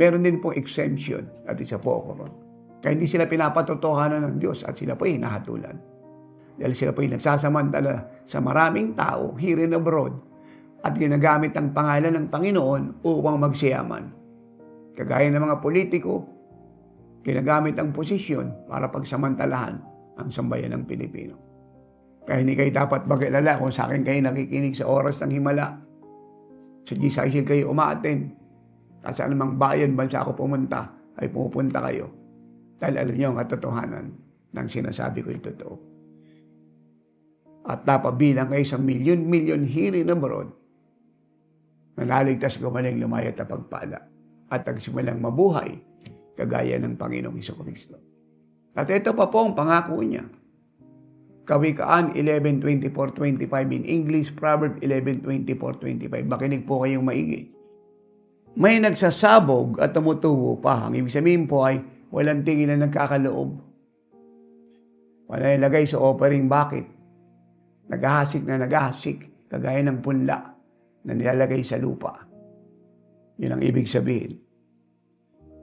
Meron din pong exemption at isa po ako ron. Kaya hindi sila pinapatotohanan ng Diyos at sila po yung hinahatulan. Dahil sila po yung nagsasamantala sa maraming tao, here and abroad, at ginagamit ang pangalan ng Panginoon upang magsiyaman. Kagaya ng mga politiko, ginagamit ang posisyon para pagsamantalahan ang sambayan ng Pilipino. Kaya hindi kayo dapat mag-alala kung sa akin kayo nakikinig sa oras ng himala. Sa GCIL kayo umaaten. At sa anumang bayan, bansa ako pumunta, ay pumupunta kayo. Dahil alam niyo ang katotohanan ng sinasabi ko yung totoo. At napabilang kayo sa milyon-milyon here and abroad na naligtas gumaling lumayat na pagpala at nagsimulang mabuhay kagaya ng Panginoong Jesucristo. At ito pa po ang pangako niya. Kawikaan 11:24-25 in English, Proverbs 11:24-25. Makinig po kayong maigi. May nagsasabog at tumutubo pa. Ang ibig sabihin po ay walang tingin na nagkakaloob. Wala ilagay sa offering bucket. Naghahasik na naghahasik, kagaya ng punla na nilalagay sa lupa. Yun ang ibig sabihin.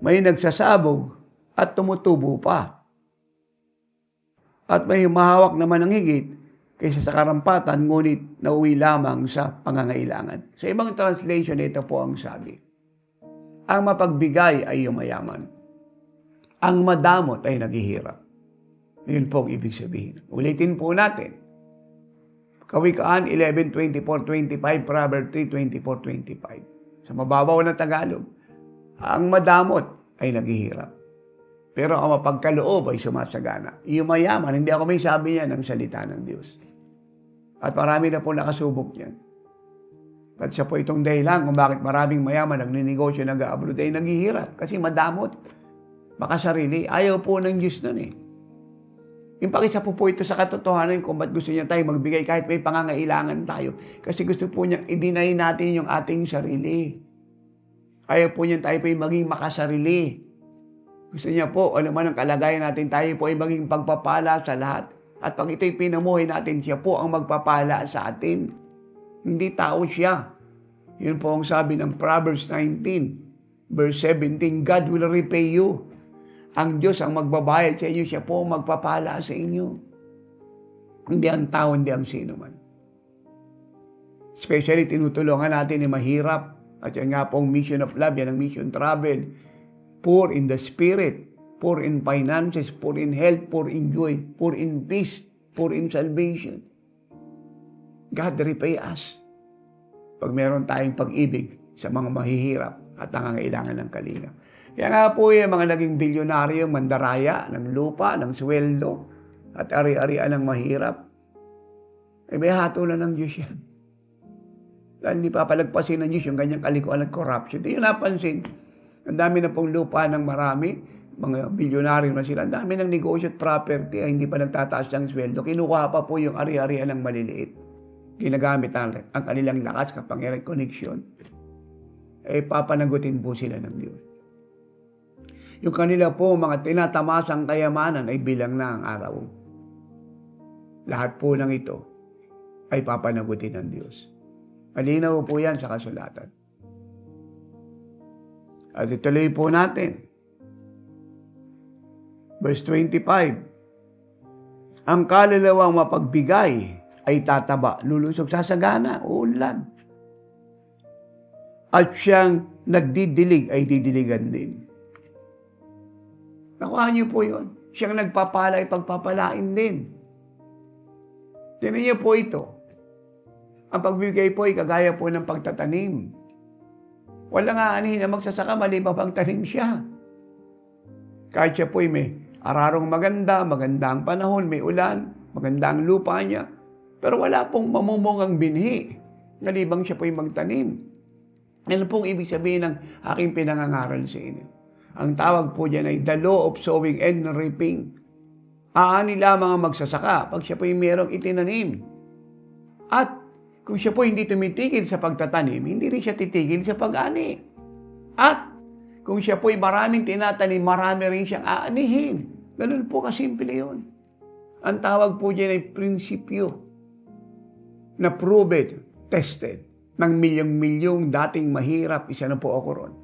May nagsasabog at tumutubo pa. At may humahawak naman ng higit kaysa sa karampatan, ngunit nauwi lamang sa pangangailangan. Sa ibang translation, ito po ang sabi. Ang mapagbigay ay yumayaman. Ang madamot ay naghihirap. Yun po ang ibig sabihin. Ulitin po natin. Kawikaan 11:24-25, Proverbs 3:24-25. Sa mababaw na Tagalog, ang madamot ay naghihirap. Pero ang mapagkaloob ay sumasagana. Yumayaman, hindi ako may sabi niya ng salita ng Diyos. At marami na po nakasubok niyan. At siya po itong dahilan kung bakit maraming mayaman nagninegosyo, nag-abroad ay naghihirap. Kasi madamot. makasarili. Ayaw po ng Diyos nun eh. Yung pakisa po ito sa katotohanan kung ba't gusto niya tayo magbigay kahit may pangangailangan tayo. Kasi gusto po niya i-deny natin yung ating sarili. Ayaw po niya tayo po maging makasarili. Gusto niya po, alam mo ang kalagayan natin, tayo po ay maging pagpapala sa lahat. At pag ito'y pinamuhay natin, siya po ang magpapala sa atin. Hindi tao siya. Yun po ang sabi ng Proverbs 19, verse 17, God will repay you. Ang Diyos ang magbabayad sa inyo, siya po ang magpapala sa inyo. Hindi ang tao, hindi ang sino man. Especially, tinutulungan natin yung mahirap. At yan nga pong mission of love, yan ang mission travel. Poor in the spirit, poor in finances, poor in health, poor in joy, poor in peace, poor in salvation. God repay us. Pag meron tayong pag-ibig sa mga mahihirap at nangangailangan ng kalinga. Kaya nga po yung mga naging bilyonaryo, mandaraya ng lupa, ng sweldo, at ari-arian ng mahirap, may hatulan ng Diyos yan. Dahil hindi papalagpasin ng Diyos yung ganyang kalikuan at corruption. Hindi nyo napansin. Ang dami na pong lupa ng marami, mga bilyonaryo na sila, ang dami ng negosyo at property ay hindi pa nagtataas ng sweldo. Kinukuha pa po yung ari-arian ng maliliit. Ginagamit ang kanilang lakas, kapangyarihan, connection. Papanagutin po sila ng Diyos. Yung kanila po mga tinatamasang kayamanan ay bilang na ang araw. Lahat po ng ito ay papanagutin ng Diyos. Malinaw po yan sa kasulatan. At ituloy po natin. Verse 25. Ang kalulawang mapagbigay ay tataba, lulusog, sasagana, uunlad. At siyang nagdidilig ay didiligan din. Nakuha niyo po yun. Siyang nagpapala ay pagpapalain din. Tinan niyo po ito. Ang pagbibigay po ay kagaya po ng pagtatanim. Walang aanihin na magsasaka, maliban pang tanim siya. Kahit siya po ay may ararong maganda, magandang panahon, may ulan, magandang lupa niya. Pero wala pong mamumungang binhi, nalibang siya po ay magtanim. Ano pong ibig sabihin ng aking pinangangaral sa inyo? Ang tawag po dyan ay the law of sowing and reaping. Aani lamang ang magsasaka pag siya po ay mayroong itinanim. At kung siya po hindi tumitigil sa pagtatanim, hindi rin siya titigil sa pag-ani. At kung siya po ay maraming tinatanim, marami rin siyang aanihin. Ganun po kasimple yun. Ang tawag po dyan ay prinsipyo na proved, tested, ng milyong-milyong dating mahirap, isa na po ako ron,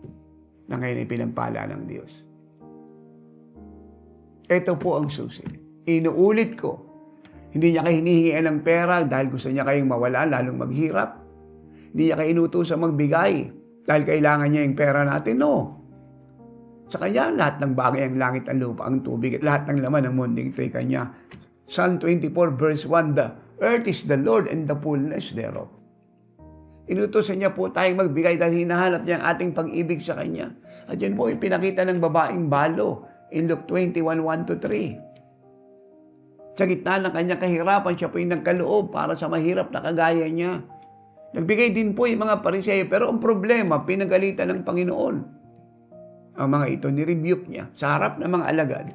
na ngayon ay pinampala ng Diyos. Ito po ang susi. Inuulit ko, hindi niya kayo hinihingian ng pera dahil gusto niya kayong mawala, lalong maghirap. Hindi niya kayo inutusan magbigay dahil kailangan niya yung pera natin, no. Sa kanya, lahat ng bagay, ang langit, ang lupa, ang tubig, at lahat ng laman ng munding ito'y kanya. Psalm 24 verse 1, the earth is the Lord and the fullness thereof. Inutusan niya po tayong magbigay dahil hinahanap niya ang ating pag-ibig sa Kanya. At yan po yung pinakita ng babaeng balo in Luke 21:1-3. Sa gitna ng kanyang kahirapan, siya po yung nagkaloob para sa mahirap na kagaya niya. Nagbigay din po yung mga Pariseo, pero ang problema, pinagalitan ng Panginoon. Ang mga ito, nirebuke niya sa harap ng mga alagad.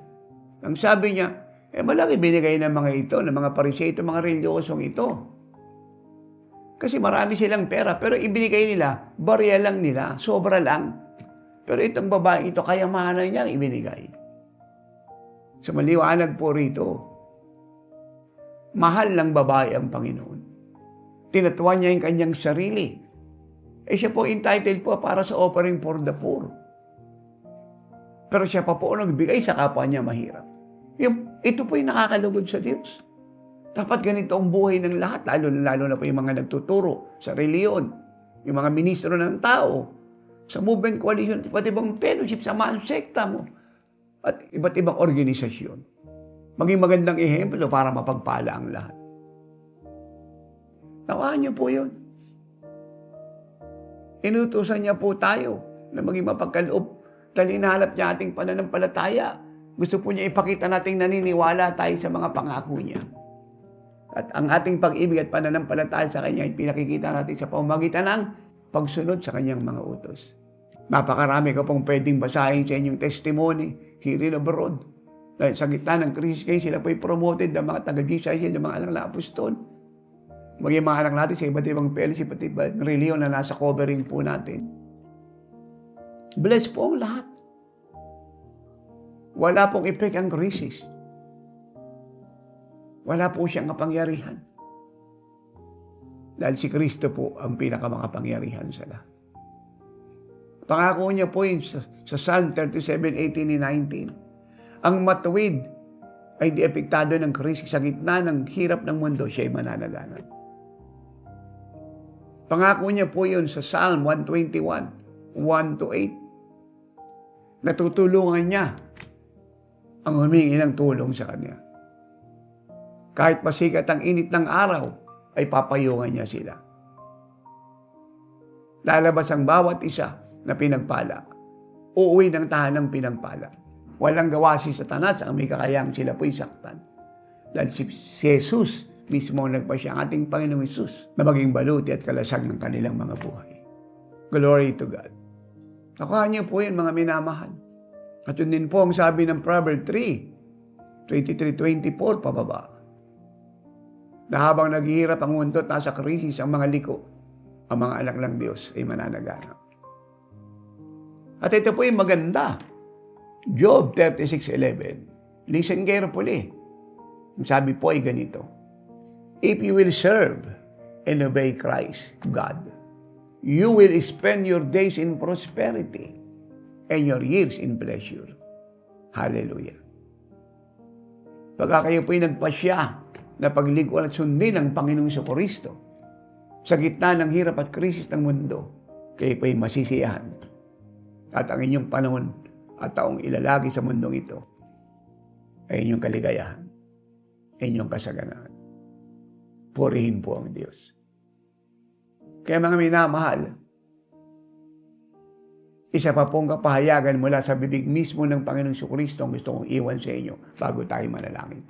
Ang sabi niya, malaki binigay ng mga ito, ng mga Pariseo, itong mga reliyosong ito. Kasi marami silang pera, pero ibinigay nila, barya lang nila, sobra lang. Pero itong babae ito, kayamanan niya ibinigay. Sa maliwanag po rito, mahal ng babae ang Panginoon. Tinatuan niya yung kanyang sarili. Siya po entitled po para sa offering for the poor. Pero siya pa po nagbigay sa kapwa niya mahirap. Ito po yung nakakalugod sa Diyos. Dapat ganito ang buhay ng lahat, lalo na po yung mga nagtuturo sa reliyon, yung mga ministro ng tao, sa movement coalition, iba't ibang fellowship, samahan, sekta mo, at iba't ibang organisasyon. Maging magandang ehemplo para mapagpala ang lahat. Nawaan niyo po yun. Inutusan niya po tayo na maging mapagkaloob dahil hinahanap niya ating pananampalataya. Gusto po niya ipakita nating naniniwala tayo sa mga pangako niya. At ang ating pag-ibig at pananampalataya sa Kanya ay pinakikita natin sa pamamagitan ng pagsunod sa Kanyang mga utos. Napakarami ko pong pwedeng basahin sa inyong testimony here and abroad. Dahil sa gitna ng krisis kayo, sila po'y promoted ng mga taga-GCIC, ng mga anak na apostol. Maging mga anak natin sa iba't ibang fellowship, iba't ibang reliyon na nasa covering po natin. Bless po ang lahat. Wala pong effect ang krisis. Wala po siyang kapangyarihan. Dahil si Kristo po ang pinakamakapangyarihan sa lahat. Pangako niya po yun sa Psalm 37:18-19. Ang matuwid ay di epektado ng krisis. Sa gitna ng hirap ng mundo, siya ay mananaganap. Pangako niya po yun sa Psalm 121:1-8. Natutulungan niya ang humingi ng tulong sa kanya. Kahit pasikat ang init ng araw, ay papayungan niya sila. Lalabas ang bawat isa na pinagpala. Uuwi ng tahanang pinagpala. Walang gawa si Satanas ang may kakayang sila po'y saktan. Dahil si Jesus mismo ang nagpasya ang ating Panginoong Jesus na maging baluti at kalasag ng kanilang mga buhay. Glory to God. Nakuha niyo po yan, mga minamahal. At yun din po ang sabi ng Proverbs 3:23-24 pababa. Na habang naghihirap ang mundo at nasa krisis ang mga liko, ang mga anak ng Diyos ay mananaganap. At ito po yung maganda. Job 36:11. Listen carefully. Ang sabi po ay ganito. If you will serve and obey Christ, God, you will spend your days in prosperity and your years in pleasure. Hallelujah. Pagka kayo po'y nagpasya na paglingkuran at sundin ang Panginoong Jesucristo sa gitna ng hirap at krisis ng mundo, kayo po'y masisiyahan. At ang inyong panahon at taong ilalagi sa mundong ito ay inyong kaligayahan, inyong kasaganaan. Purihin po ang Diyos. Kaya mga minamahal, isa pa pong kapahayagan mula sa bibig mismo ng Panginoong Jesucristo ang gusto kong iwan sa inyo bago tayo manalangin.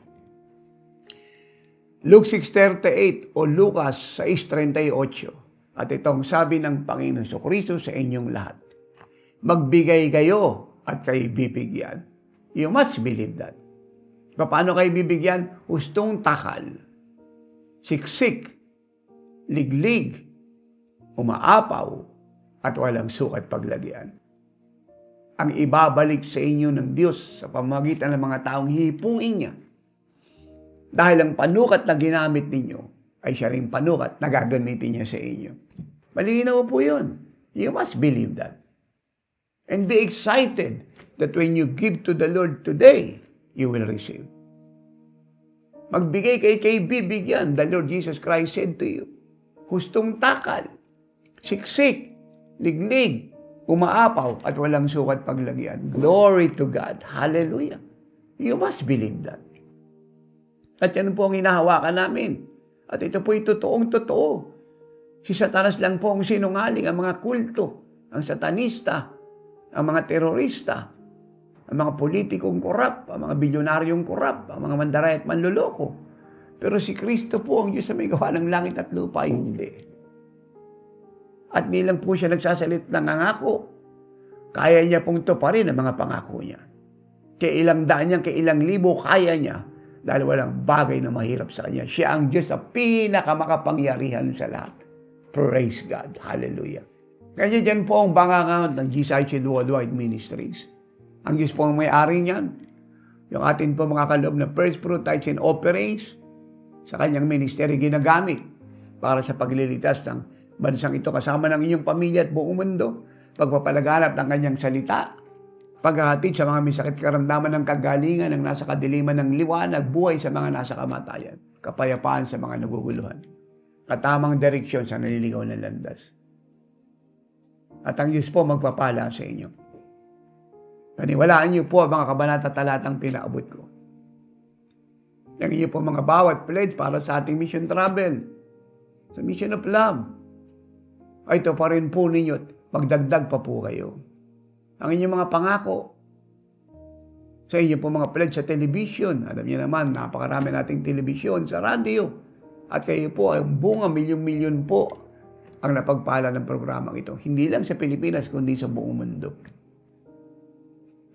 Luke 6:38 o Lucas 6:38. At itong sabi ng Panginoong Jesucristo sa inyong lahat. Magbigay kayo at kayo bibigyan. You must believe that. Paano kayo bibigyan? Hustong takal, siksik, liglig, umaapaw, at walang sukat paglagyan. Ang ibabalik sa inyo ng Diyos sa pamamagitan ng mga taong hihipungin niya. Dahil ang panukat na ginamit ninyo ay siya rin panukat na gagamitin niya sa inyo. Malinaw po yun. You must believe that. And be excited that when you give to the Lord today, you will receive. Magbigay kay bibigyan. The Lord Jesus Christ said to you, hustong takal, siksik, liglig, umaapaw, at walang sukat paglagyan. Glory to God. Hallelujah. You must believe that. At yan po ang hinahawakan namin. At ito po'y totoong-totoo. Si Satanas lang po ang sinungaling, ang mga kulto, ang satanista, ang mga terorista, ang mga politikong korap, ang mga bilyonaryong korap, ang mga mandaray at manluloko. Pero si Kristo po ang Diyos na may gawa ng langit at lupa, hindi. At nilang po siya nagsasalit ng ngangako. Kaya niya pong tuparin ang mga pangako niya. Kailang daan niya, kailang libo, kaya niya. Dahil walang bagay na mahirap sa kanya. Siya ang Diyos na pinakamakapangyarihan sa lahat. Praise God. Hallelujah. Kaya dyan po ang bangangaon ng GCIC Worldwide Ministries. Ang Diyos po ang may-ari niyan. Yung atin po mga kaloob na first fruit, tithes and offerings sa kanyang ministry ginagamit para sa paglilitas ng bansang ito kasama ng inyong pamilya at buong mundo. Pagpapalaganap ng kanyang salita. Paghahatid sa mga may sakit karamdaman ng kagalingan ng nasa kadiliman ng liwanag, buhay sa mga nasa kamatayan, kapayapaan sa mga naguguluhan, katamang direksyon sa naliligaw na landas. At ang Diyos po magpapala sa inyo. Paniwalaan niyo po ang mga kabanata talatang pinaabot ko. Yang inyo po mga bawat pledge para sa ating mission travel, sa Mission of Love, ay ito pa rin po ninyo, magdagdag pa po kayo. Ang inyong mga pangako sa inyo po mga pledge sa television. Alam niyo naman, napakarami nating television sa radio. At kayo po ay bunga milyon-milyon po ang napagpala ng programang ito. Hindi lang sa Pilipinas, kundi sa buong mundo.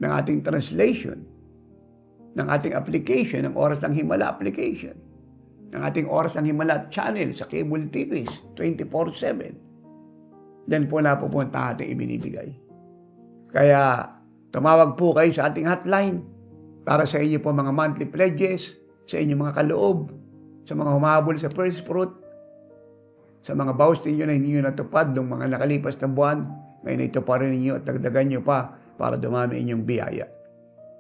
ng ating translation, ng ating application, ng Oras ng Himala application, ng ating Oras ng Himala channel sa cable TVs 24/7. Diyan po napupunta ating ibinibigay. Kaya tumawag po kayo sa ating hotline para sa inyo po mga monthly pledges, sa inyong mga kaloob, sa mga humahabol sa first fruit, sa mga vows ninyo na hindi nyo natupad ng mga nakalipas na buwan, ngayon ito pa rin ninyo at dagdagan nyo pa para dumami inyong biyaya.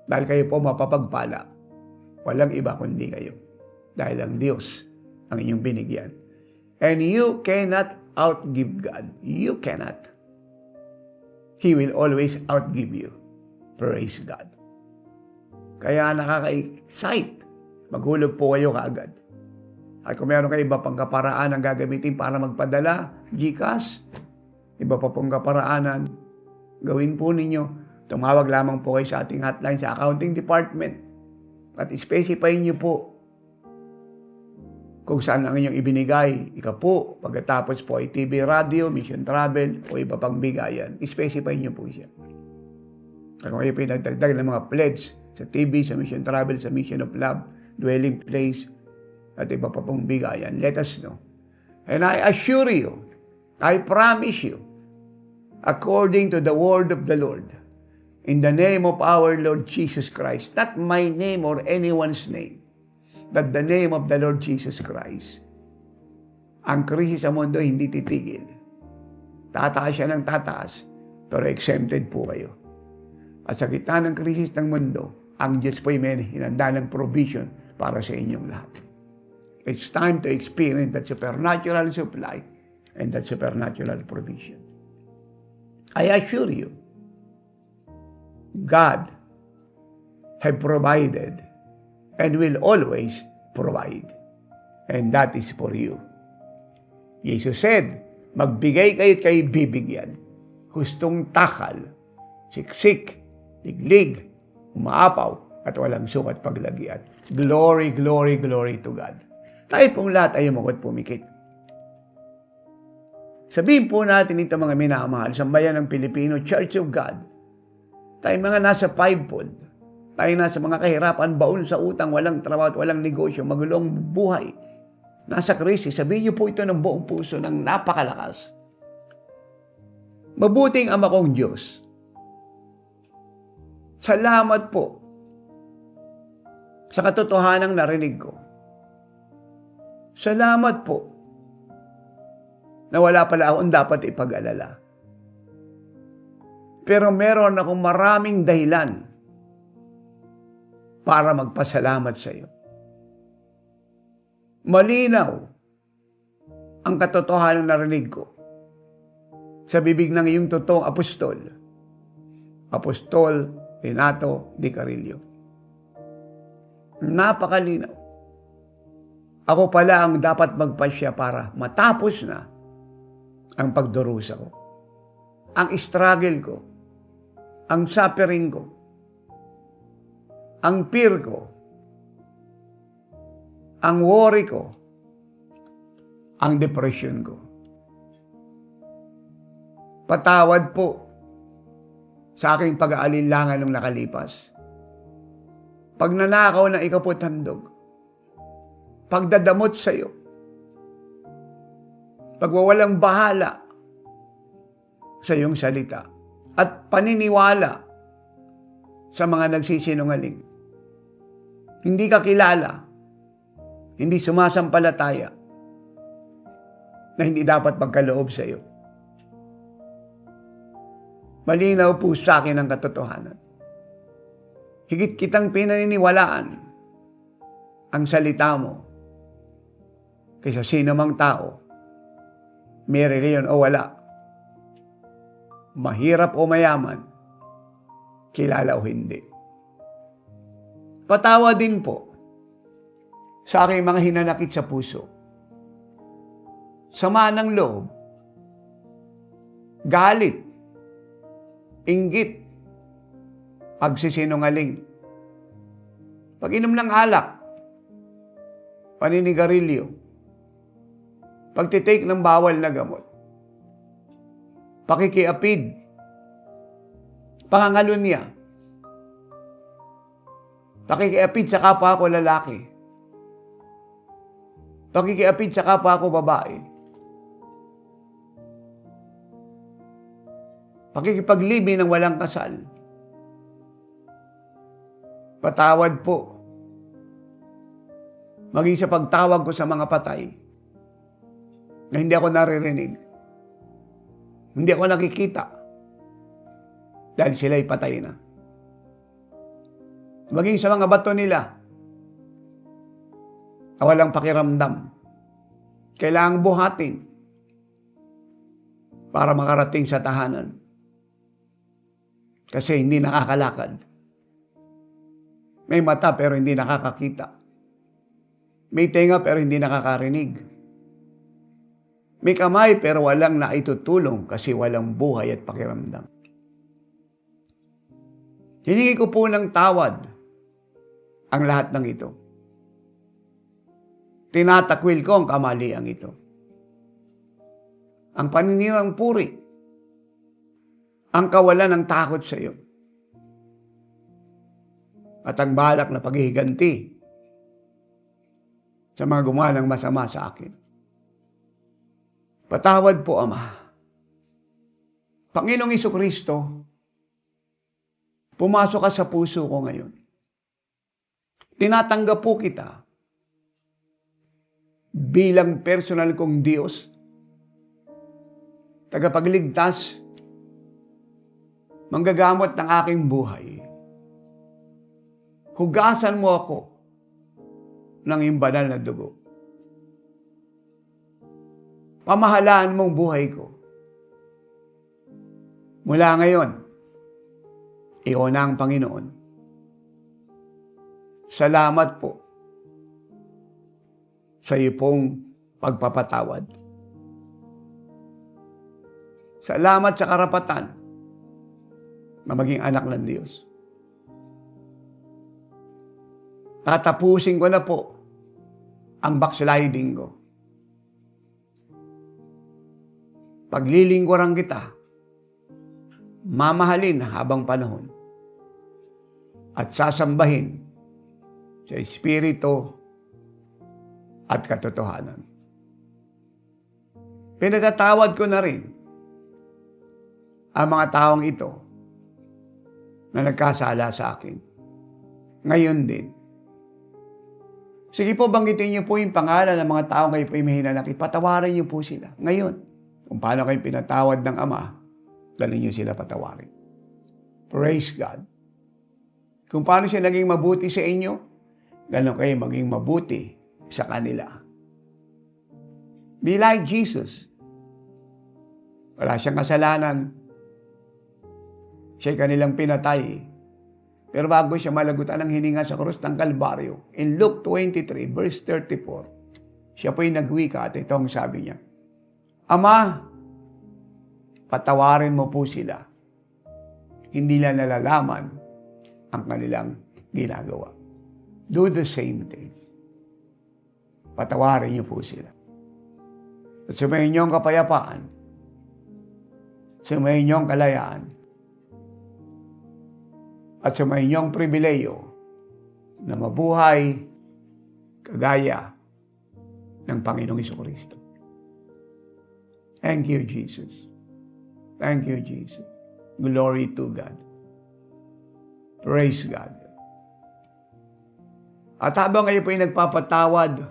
Dahil kayo po mapapagpala, walang iba kundi kayo. Dahil ang Diyos ang inyong binigyan. And you cannot outgive God. You cannot. He will always outgive you. Praise God. Kaya nakaka-excite. Maghulog po kayo kaagad. At kung meron kayo iba pang kaparaan ang gagamitin para magpadala, GCash, iba pa pong kaparaanan, gawin po ninyo. Tumawag lamang po kayo sa ating hotline sa accounting department. At specify niyo po kung saan ang inyong ibinigay. Ika po, pagkatapos po ay TV, radio, mission travel, o iba pang bigayan. I-specify niyo po siya. At kung kayo pinagdagdag ng mga pledge sa TV, sa mission travel, sa mission of love, dwelling place, at iba pa pong bigayan, let us know. And I assure you, I promise you, according to the word of the Lord, in the name of our Lord Jesus Christ, not my name or anyone's name, but the name of the Lord Jesus Christ. Ang krisis sa mundo hindi titigil. Tataas siya ng tataas, pero exempted po kayo. At sa gitna ng krisis ng mundo, ang Diyos po'y may hinanda ng provision para sa inyong lahat. It's time to experience that supernatural supply and that supernatural provision. I assure you, God have provided and will always provide. And that is for you. Jesus said, magbigay kayo at kayo bibigyan. Hustong takal, siksik, liglig, umaapaw, at walang sukat paglagian. Glory, glory, glory to God. Tayo pong lahat ay umakot pumikit. Sabihin po natin ito mga minamahal sa bayan ng Pilipino, Church of God. Tayo mga nasa fivefold. Tayo nasa mga kahirapan, baon sa utang, walang trabaho at walang negosyo, magulong buhay. Nasa krisis, sabihin niyo po ito ng buong puso, ng napakalakas. Mabuting Ama kong Diyos, salamat po sa katotohanang narinig ko. Salamat po na wala pala akong dapat ipag-alala. Pero meron akong maraming dahilan para magpasalamat sa iyo. Malinaw ang katotohanan na narinig ko sa bibig ng iyong totoong apostol, Apostol Renato Di Carillo. Napakalinaw. Ako pala ang dapat magpasya para matapos na ang pagdurusa ko, ang struggle ko, ang suffering ko, ang fear ko, ang worry ko, ang depression ko. Patawad po sa aking pag-aalinlangan ng nakalipas. Pagnanakaw ng ikaput handog, pagdadamot sa iyo, pagwawalang bahala sa iyong salita, at paniniwala sa mga nagsisinungaling. Hindi ka kilala, hindi sumasampalataya, na hindi dapat magkaloob sa iyo. Malinaw po sa akin ang katotohanan. Higit kitang pinaniniwalaan ang salita mo kaysa sino mang tao, may reliyon o wala, mahirap o mayaman, kilala o hindi. Patawa din po sa aking mga hinanakit sa puso, sama ng loob, galit, inggit, pagsisinungaling, pag-inom ng alak, paninigarilyo, pagtitake ng bawal na gamot, pakikiapid, pangangalunya, Pakikiapid sa kapwa ko lalaki. Pakikiapid sa kapwa ko babae. Pakikipaglibi ng walang kasal. Patawad po. Maging sa pagtawag ko sa mga patay na hindi ako naririnig. Hindi ako nakikita dahil sila'y patay na. Maging sa mga bato nila na walang pakiramdam. Kailangang buhatin para makarating sa tahanan. Kasi hindi nakakalakad. May mata pero hindi nakakakita. May tenga pero hindi nakakarinig. May kamay pero walang naitutulong kasi walang buhay at pakiramdam. Hiningi ko po ng tawad ang lahat ng ito. Tinatakwil ko ang kamaliang ito. Ang paninirang puri. Ang kawalan ng takot sa iyo. At ang balak na paghihiganti sa mga gumawa ng masama sa akin. Patawad po, Ama. Panginoong Jesucristo, pumasok ka sa puso ko ngayon. Tinatanggap po kita bilang personal kong Diyos, tagapagligtas, manggagamot ng aking buhay. Hugasan mo ako ng iyong banal na dugo. Pamahalaan mong buhay ko. Mula ngayon, ikaw na ang Panginoon. Salamat po sa iyo pong pagpapatawad. Salamat sa karapatan na maging anak ng Diyos. Tatapusin ko na po ang backsliding ko. Paglilingkuran kita, mamahalin habang panahon, at sasambahin sa Espiritu at katotohanan. Pinatatawad ko na rin ang mga taong ito na nagkasala sa akin. Ngayon din. Sige po, banggitin niyo po yung pangalan ng mga taong kayo po yung mahinanakit. Patawarin niyo po sila. Ngayon, kung paano kayo pinatawad ng Ama, galing niyo sila patawarin. Praise God. Kung paano siya naging mabuti sa inyo, ganon kayo maging mabuti sa kanila. Be like Jesus. Wala siyang kasalanan. Siya'y kanilang pinatay. Pero bago siya malagutan ng hininga sa krus ng Kalbaryo, in Luke 23, verse 34, siya po'y nagwika at itong sabi niya, Ama, patawarin mo po sila. Hindi nila nalalaman ang kanilang ginagawa. Do the same thing. Patawarin niyo po sila. At sumayin niyo ang kapayapaan. Sumayin niyo ang kalayaan. At sumayin niyo ang pribileyo na mabuhay kagaya ng Panginoong Jesucristo. Thank you, Jesus. Thank you, Jesus. Glory to God. Praise God. At habang kayo po'y nagpapatawad,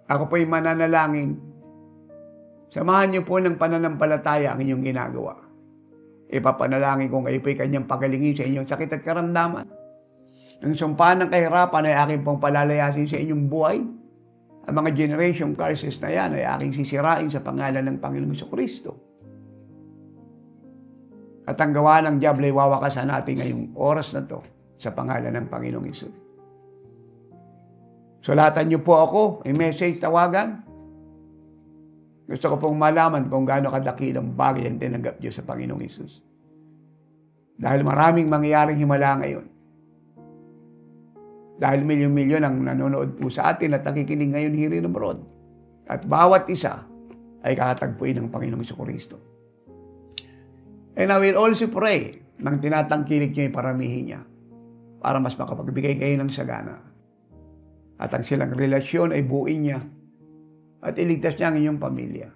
ako po'y mananalangin. Samahan niyo po ng pananampalataya ang inyong ginagawa. Ipapanalangin kung kayo po'y kanyang pagalingin sa inyong sakit at karamdaman. Ang sumpaan ng kahirapan ay aking pong palalayasin sa inyong buhay. Ang mga generation curses na yan ay aking sisirain sa pangalan ng Panginoong Jesucristo. At ang gawa ng diablo ay wawakasan natin ngayong oras na to sa pangalan ng Panginoong Hesus. Sulatan niyo po ako, may message, tawagan. Gusto ko pong malaman kung gaano kadakilang bagay ang tinanggap niyo sa Panginoong Hesus. Dahil maraming mangyayaring himala ngayon. Dahil milyon-milyon ang nanonood po sa atin at nakikinig ngayon here and abroad. At bawat isa ay kakatagpuin ng Panginoong Jesucristo. And I will also pray nang tinatangkilik niyo yung paramihin niya. para mas makapagbigay kayo ng sagana. At ang silang relasyon ay buuin niya at iligtas niya ang inyong pamilya.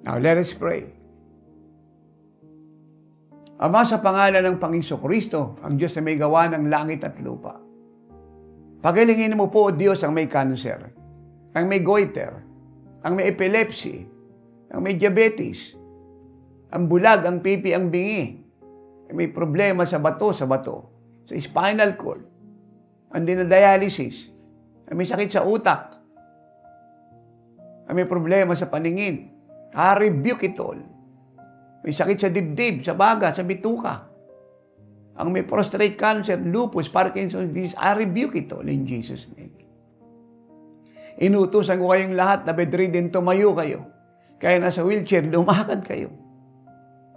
Now, let us pray. Ama, sa pangalan ng Panginoong Kristo, ang Diyos na may gawa ng langit at lupa, pagilingin mo po, Diyos, ang may cancer, ang may goiter, ang may epilepsy, ang may diabetes, ang bulag, ang pipi, ang bingi, ang may problema sa bato, sa spinal cord, ang dinadialysis, ang may sakit sa utak, ang may problema sa paningin, I rebuke it all. May sakit sa dibdib, sa baga, sa bituka. Ang may prostate cancer, lupus, Parkinson's disease, I rebuke it all in Jesus' name. Inutusan ko kayong lahat na bedridden, tumayo kayo. Kaya nasa wheelchair, lumakad kayo.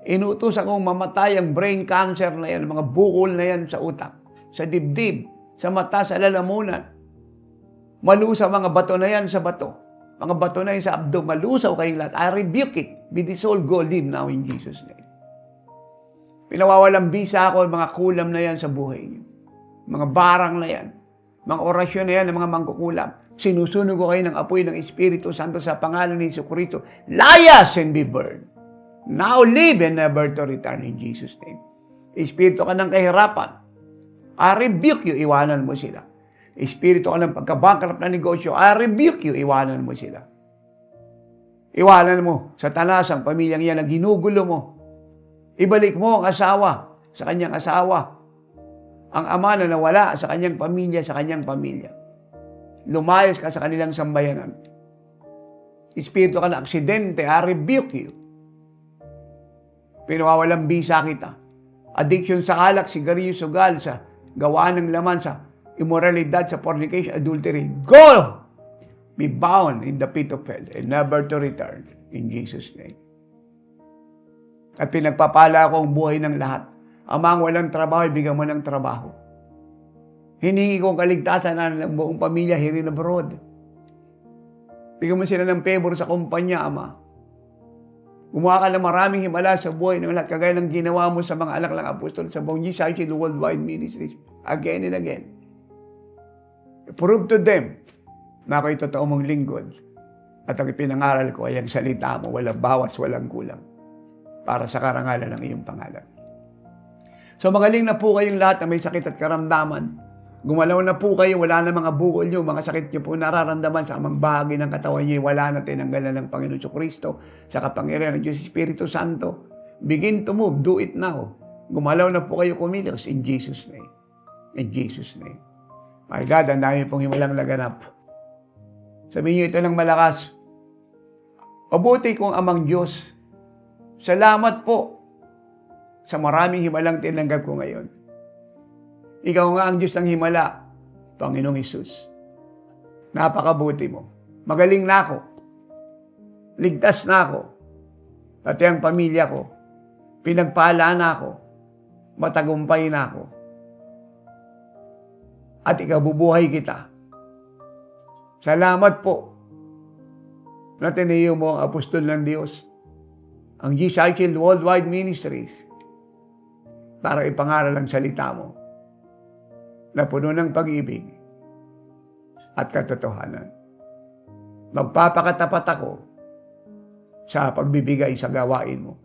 Inutusan kong mamatay ang brain cancer na yan, mga bukol na yan sa utak, sa dibdib, sa mata, sa lalamunan. Malusa mga bato na yan sa bato. Mga bato na yun sa abdo, malusaw kayong lahat. I rebuke it. Be dissolved, go, live now in Jesus' name. Pinawawalang bisa ako, mga kulam na yan sa buhay niyo. Mga barang na yan. Mga orasyon na yan ng mga mangkukulam. Sinusunog ko kayo ng apoy ng Espiritu Santo sa pangalan ni Jesucristo. Layas and be burned. Now live and never to return in Jesus' name. Espiritu ka ng kahirapan. I rebuke you, iwanan mo sila. Espiritu ka ng pagkabankrupt na negosyo, I rebuke you, iwanan mo sila. Iwanan mo sa talasang pamilyang yan na ginugulo mo. Ibalik mo ang asawa sa kanyang asawa. Ang ama na nawala sa kanyang pamilya. Lumayas ka sa kanilang sambayanan. Espiritu ka na aksidente, I rebuke you. Pinawawalang bisa kita. Addiction sa alak, sigarilyo, sugal, sa gawaan ng laman, sa immoralidad, sa fornication, adultery. Go! Be bound in the pit of hell and never to return in Jesus' name. At pinagpapala ko ang buhay ng lahat. Amang walang trabaho, ibigyan mo ng trabaho. Hiningi kong kaligtasan ng buong pamilya here in abroad. Bigyan mo sila ng favor sa kumpanya, Ama. Gumawa ka ng maraming himala sa buhay ng lahat, kagaya ng ginawa mo sa mga anak ng apostol sa buong Jesus Worldwide Ministries, again and again. Prove to them na ako'y totoo mong lingkod at ang ipinangaral ko ay ang salita mo, walang bawas, walang kulang, para sa karangalan ng iyong pangalan. So magaling na po kayong lahat na may sakit at karamdaman. Gumalaw na po kayo, wala na mga bukol nyo, mga sakit nyo po nararamdaman sa amang bahagi ng katawan nyo, wala na tinanggalan ng Panginoon Jesucristo sa kapangyarihan ng Diyos Espiritu Santo. Begin to move, do it now. Gumalaw na po kayo kumilos in Jesus' name. In Jesus' name. My God, ang dami pong himalang laganap. Sabihin niyo ito ng malakas. Mabuti kong amang Diyos, salamat po sa maraming himalang tinanggap ko ngayon. Ikaw nga ang Diyos ng himala, Panginoong Hesus. Napakabuti mo. Magaling na ako. Ligtas na ako. Pati ang pamilya ko. Pinagpala na ako. Matagumpay na ako. At ikabubuhay kita. Salamat po na tiniyo mo ang apostol ng Diyos, ang Jesus Worldwide Ministries, para ipangaral ang salita mo na puno ng pag-ibig at katotohanan. Magpapakatapat ako sa pagbibigay sa gawain mo.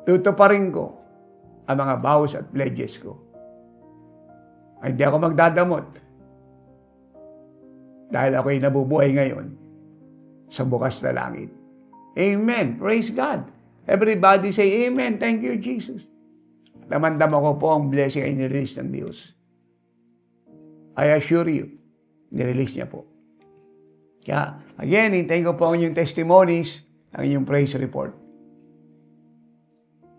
Tutuparin ko ang mga vows at pledges ko. Ay, hindi ako magdadamot dahil ako'y nabubuhay ngayon sa bukas na langit. Amen. Praise God. Everybody say amen. Thank you, Jesus. Damandam ako po ang blessing ay nirelease ng Diyos. I assure you, nirelease niya po. Kaya, again, hintayin ko po ang inyong testimonies, ang inyong praise report.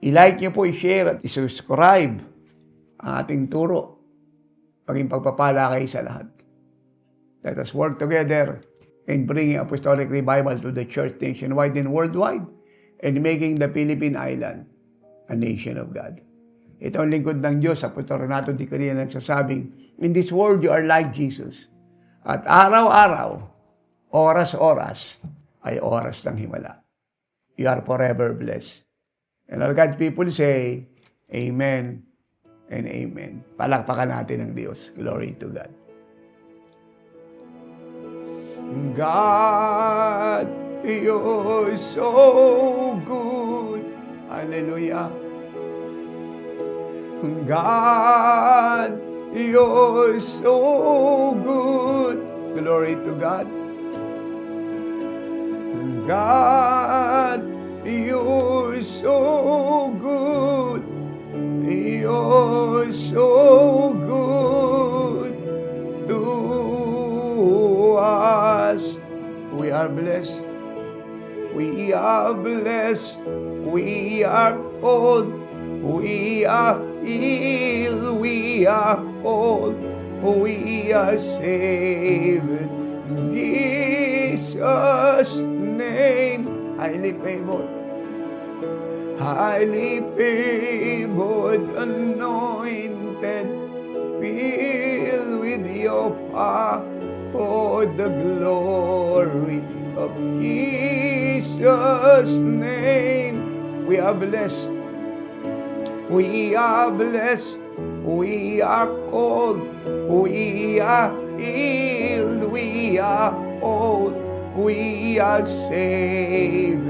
I-like niyo po, i-share at i-subscribe ang ating turo. Paging pagpapala kayo sa lahat. Let us work together in bringing apostolic revival to the church nationwide and worldwide and making the Philippine Island a nation of God. Ito ang lingkod ng Diyos, Apostol Renato Di Caria, nagsasabing, in this world you are like Jesus. At araw-araw, oras-oras, ay oras ng himala. You are forever blessed. And all God's people say, Amen and amen. Palakpakan natin ang Diyos. Glory to God. God, you're so good. Hallelujah. God, you're so good. Glory to God. God, you're so good. You're so good to us. We are blessed. We are blessed. We are called. We are healed. We are whole. We are saved. Jesus' name. Highly favored. Highly favored, anointed, filled with your power for the glory of Jesus' name. We are blessed. We are blessed. We are called. We are healed. We are whole. We are saved.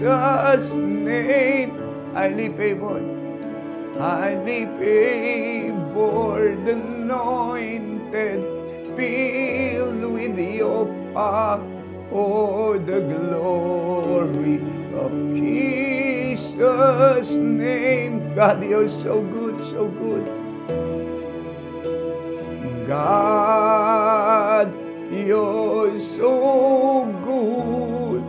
Jesus' name, highly favored, anointed, filled with your power, for the glory of Jesus' name. God, you're so good, so good. God, you're so good.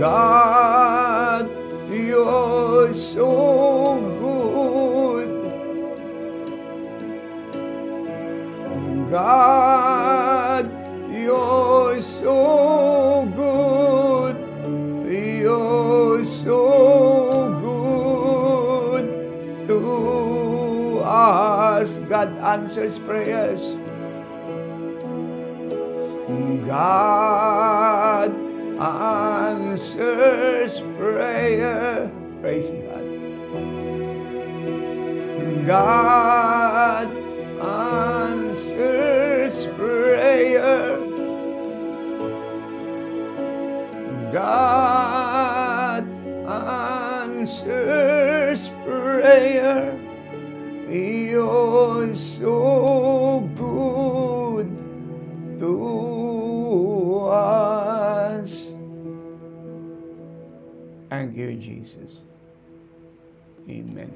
God, you're so good. God, you're so good. You're so good to us. God answers prayers. God answers prayer. Praise God. God answers prayer. God answers prayer. You're so good to us. Thank you, Jesus. Amen.